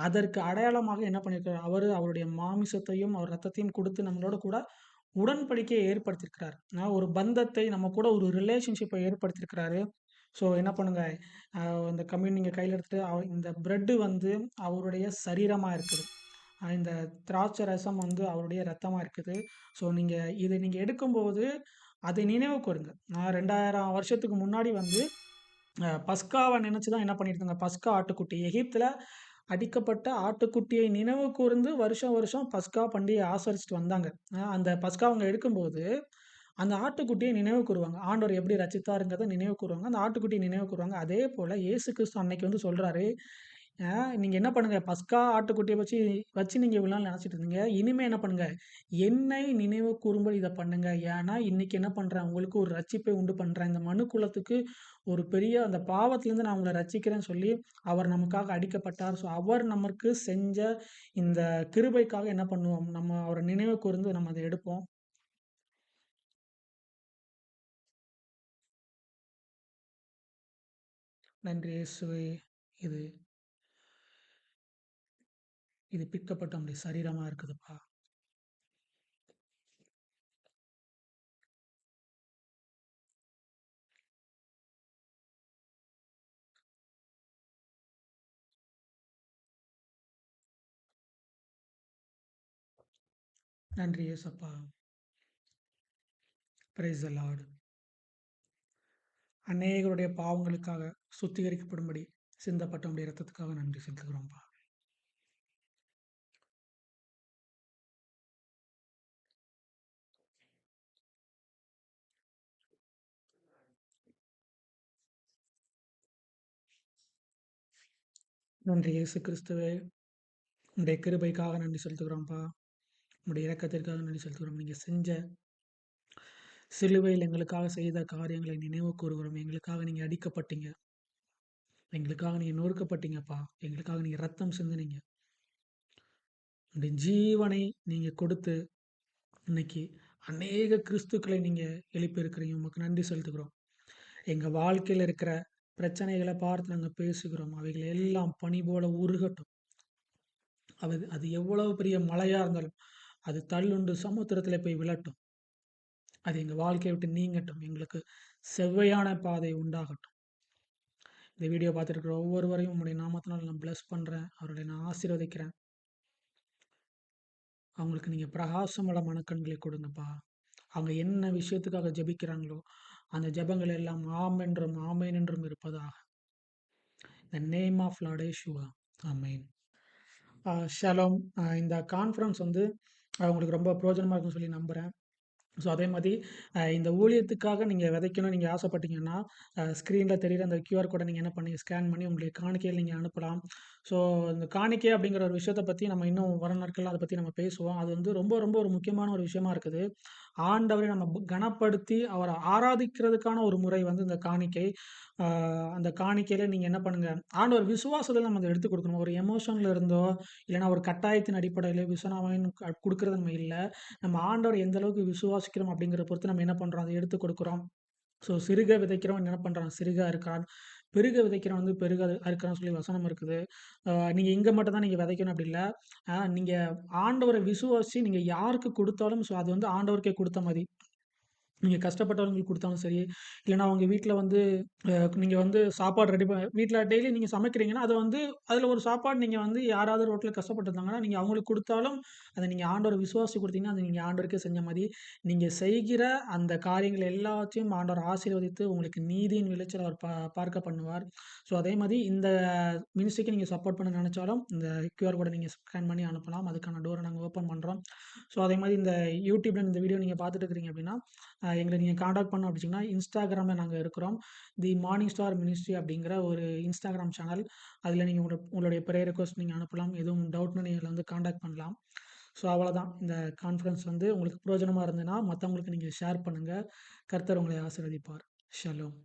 அதற்கு அடையாளமாக என்ன பண்ணியிருக்கிறார்? அவருடைய மாமிசத்தையும், அவர் ரத்தத்தையும் குடுத்து நம்மளோட கூட உடன்படிக்கையை ஏற்படுத்தியிருக்கிறார். ஒரு பந்தத்தை நம்ம கூட ஒரு ரிலேஷன்ஷிப்பை ஏற்படுத்தியிருக்கிறாரு. ஸோ என்ன பண்ணுங்க, அ இந்த கம்யூன் நீங்க கையில எடுத்துட்டு, இந்த பிரெட் வந்து அவருடைய சரீரமா இருக்குது. இந்த திராட்சை ரசம் வந்து அவருடைய ரத்தமா இருக்குது. ஸோ இத நீங்க எடுக்கும்போது, அதை நினைவு கூருங்க. 2000 வருஷத்துக்கு முன்னாடி வந்து பஸ்காவ நினைச்சு தான் என்ன பண்ணியிருந்தாங்க, பஸ்கா ஆட்டுக்குட்டி எகிப்தில அடிக்கப்பட்ட ஆட்டுக்குட்டியை நினைவு கூர்ந்து வருஷம் வருஷம் பஸ்கா பண்டிகையை ஆசரிச்சுட்டு வந்தாங்க. அந்த பஸ்கா அவங்க எடுக்கும்போது, அந்த ஆட்டுக்குட்டிய நினைவு கூருவாங்க. ஆண்டவர் எப்படி ரட்சித்தாருங்கிறத நினைவு கூருவாங்க. அந்த ஆட்டுக்குட்டிய நினைவு கூருவாங்க. அதேபோல இயேசு கிறிஸ்து அன்னைக்கு வந்து சொல்றாரு, நீங்க என்ன பண்ணுங்க, பஸ்கா ஆட்டுக்குட்டிய வச்சு வச்சு நீங்க இவ்வளவு நாள் நினைச்சுட்டு இருந்தீங்க. இனிமே என்ன பண்ணுங்க, என்னை நினைவு கூரும்படி இத பண்ணுங்க. ஏன்னா, இன்னைக்கு என்ன பண்றேன், உங்களுக்கு ஒரு ரட்சிப்பை உண்டு பண்றேன். இந்த மனுக்குலத்துக்கு ஒரு பெரிய அந்த பாவத்திலிருந்து நான் உங்கள ரட்சிக்கிறேன்னு சொல்லி, அவர் நமக்காக அடிக்கப்பட்டார். ஸோ அவர் நமக்கு செஞ்ச இந்த கிருபைக்காக என்ன பண்ணுவோம், நம்ம அவர நினைவு கூர்ந்து நம்ம அத எடுப்போம். நன்றி இயேசுவே! இது இது பிற்கப்பட்ட நம்முடைய சரீரமா இருக்குதுப்பா. நன்றி இயேசப்பா. Praise the Lord. அநேகருடைய பாவங்களுக்காக சுத்திகரிக்கப்படும்படி சிந்தப்பட்ட உம்முடைய இரத்தத்துக்காக நன்றி செலுத்துகிறோம்ப்பா. நன்றி இயேசு கிறிஸ்துவே! உம்முடைய கிருபைக்காக நன்றி செலுத்துகிறோம்ப்பா. உம்முடைய இரக்கத்திற்காக நன்றி செலுத்துகிறோம். நீங்க செஞ்ச சிலுவையில் எங்களுக்காக செய்த காரியங்களை நினைவு கூறுகிறோம். எங்களுக்காக நீங்க அடிக்கப்பட்டீங்க. எங்களுக்காக நீங்க நொறுக்கப்பட்டீங்கப்பா. எங்களுக்காக நீங்க ரத்தம் சிந்துனீங்க. உம்முடைய ஜீவனை நீங்க கொடுத்து, இன்னைக்கு அநேக கிறிஸ்துக்களை நீங்க எழுப்பியிருக்கிறீங்க. உமக்கு நன்றி செலுத்துகிறோம். எங்க வாழ்க்கையில இருக்கிற பிரச்சனைகள பார்த்து நாங்க பேசுகிறோம். அவைகள் எல்லாம் பனி போல உருகட்டும். அது எவ்வளவு பெரிய மலையா இருந்தாலும், அது தள்ளுண்டு சமுத்திரத்தில போய் விழட்டும். அது எங்க வாழ்க்கைய விட்டு நீங்கட்டும். எங்களுக்கு செவ்வையான பாதை உண்டாகட்டும். இந்த வீடியோ பார்த்துட்டு இருக்கிற ஒவ்வொருவரையும் உம்முடைய நாமத்தினால நான் பிளெஸ் பண்றேன். அவர்களை நான் ஆசீர்வதிக்கிறேன். அவங்களுக்கு நீங்க பிரகாசமுள்ள மனக்கண்களை கொடுங்கப்பா. அவங்க என்ன விஷயத்துக்காக ஜெபிக்கிறாங்களோ, அந்த ஜெபங்கள் எல்லாம் ஆம் என்றும், ஆமென் என்றும் இருப்பதாக. The name of Lord Yeshua. Amen. Shalom. இந்த கான்ஃபரன்ஸ் வந்து உங்களுக்கு ரொம்ப பிரயோஜனமா இருக்கும்னு சொல்லி நம்புறேன். ஸோ அதே மாரி இந்த ஊழியத்துக்காக நீங்க விதைக்கணும்னு நீங்க ஆசைப்பட்டீங்கன்னா, ஸ்க்ரீன்ல தெரியிற அந்த QR கோட நீங்க என்ன பண்ணி ஸ்கேன் பண்ணி உங்களுடைய காணிக்கைய நீங்க அனுப்பலாம். ஸோ இந்த காணிக்கை அப்படிங்கிற ஒரு விஷயத்த பத்தி நம்ம இன்னும் வரும் நாட்கள்ல அத பத்தி நம்ம பேசுவோம். அது வந்து ரொம்ப ரொம்ப ஒரு முக்கியமான ஒரு விஷயமா இருக்குது. ஆண்டவரை நம்ம கனப்படுத்தி அவர ஆராதிக்கிறதுக்கான ஒரு முறை வந்து இந்த காணிக்கை. ஆ அந்த காணிக்கையில நீங்க என்ன பண்ணுங்க, ஆண்டவர் விசுவாசத்துல நம்ம அத எடுத்துக் குடுக்கணும். ஒரு எமோஷன்ல இருந்தோ, இல்லன்னா ஒரு கட்டாயத்தின் அடிப்படையில விசனாவைன்னு குடுக்குறது நம்ம இல்ல. நம்ம ஆண்டவர எந்த அளவுக்கு விசுவாசிக்கிறோம் அப்படிங்கிறத பொறுத்து நம்ம என்ன பண்றோம், அத எடுத்துக் கொடுக்கிறோம். ஸோ சிறுக விதைக்கிறவன் என்ன பண்றான், சிறுக அறுக்கிறான். பெருக விதைக்கிறவன் வந்து பெருக அறுக்கிறான்னு சொல்லி வசனம் இருக்குது. நீங்க இங்க மட்டும் தான் நீங்க விதைக்கணும் அப்படி இல்ல. நீங்க ஆண்டவர விசுவாசிச்சு நீங்க யாருக்கு குடுத்தாலும், ஸோ அது வந்து ஆண்டவருக்கே குடுத்த மாரி. நீங்க கஷ்டப்பட்டவங்களுக்கு குடுத்தாலும் சரி, இல்லன்னா உங்க வீட்ல வந்து நீங்க வந்து சாப்பாடு ரெடி வீட்ல டெய்லி நீங்க சமைக்கிறீங்கன்னா, அது வந்து அதுல ஒரு சாப்பாடு நீங்க வந்து யாராவது ரோட்ல கஷ்டப்பட்டுருந்தாங்கன்னா, நீங்க அவங்களுக்கு குடுத்தாலும், அத நீங்க ஆண்டவர விசுவாசிச்சு குடுத்தீங்கன்னா, அது நீங்க ஆண்டவருக்கே செஞ்ச மாரி, நீங்க செய்கிற அந்த காரியங்கள் எல்லாத்தையும் ஆண்டவர் ஆசீர்வதித்து, உங்களுக்கு நீதியின் விளைச்சல் அவர் பார்க்க பண்ணுவார். ஸோ அதே மாரி இந்த மினிஸ்ட்ரிக்கு நீங்க சப்போர்ட் பண்ண நெனச்சாலும், இந்த QR கோட நீங்க ஸ்கேன் பண்ணி அனுப்பலாம். அதுக்கான டோர நாங்க ஓப்பன் பண்றோம். ஸோ அதே மாரி இந்த YouTubeல இந்த வீடியோ நீங்க பார்த்துட்டு இருக்கிறீங்க அப்படின்னா, எங்கள நீங்க கான்டாக்ட் பண்ணணும் அப்படின்னா, Instagramல நாங்க இருக்கிறோம். தி மார்னிங் ஸ்டார் மினிஸ்ட்ரி அப்படிங்கிற ஒரு இன்ஸ்டாகிராம் சேனல். அதில நீங்க உங்களுடைய பிரேயர் ரிக்வெஸ்ட் நீங்க அனுப்பலாம். எதுவும் டவுட்னா நீங்க எங்கள வந்து கான்டாக்ட் பண்ணலாம். ஸோ அவ்வளோதான். இந்த கான்ஃபரன்ஸ் வந்து உங்களுக்கு பிரயோஜனமா இருந்ததுன்னா, மத்தவங்களுக்கு நீங்க ஷேர் பண்ணுங்க. கர்த்தர் உங்களை ஆசீர்வதிப்பார். ஷாலோம்.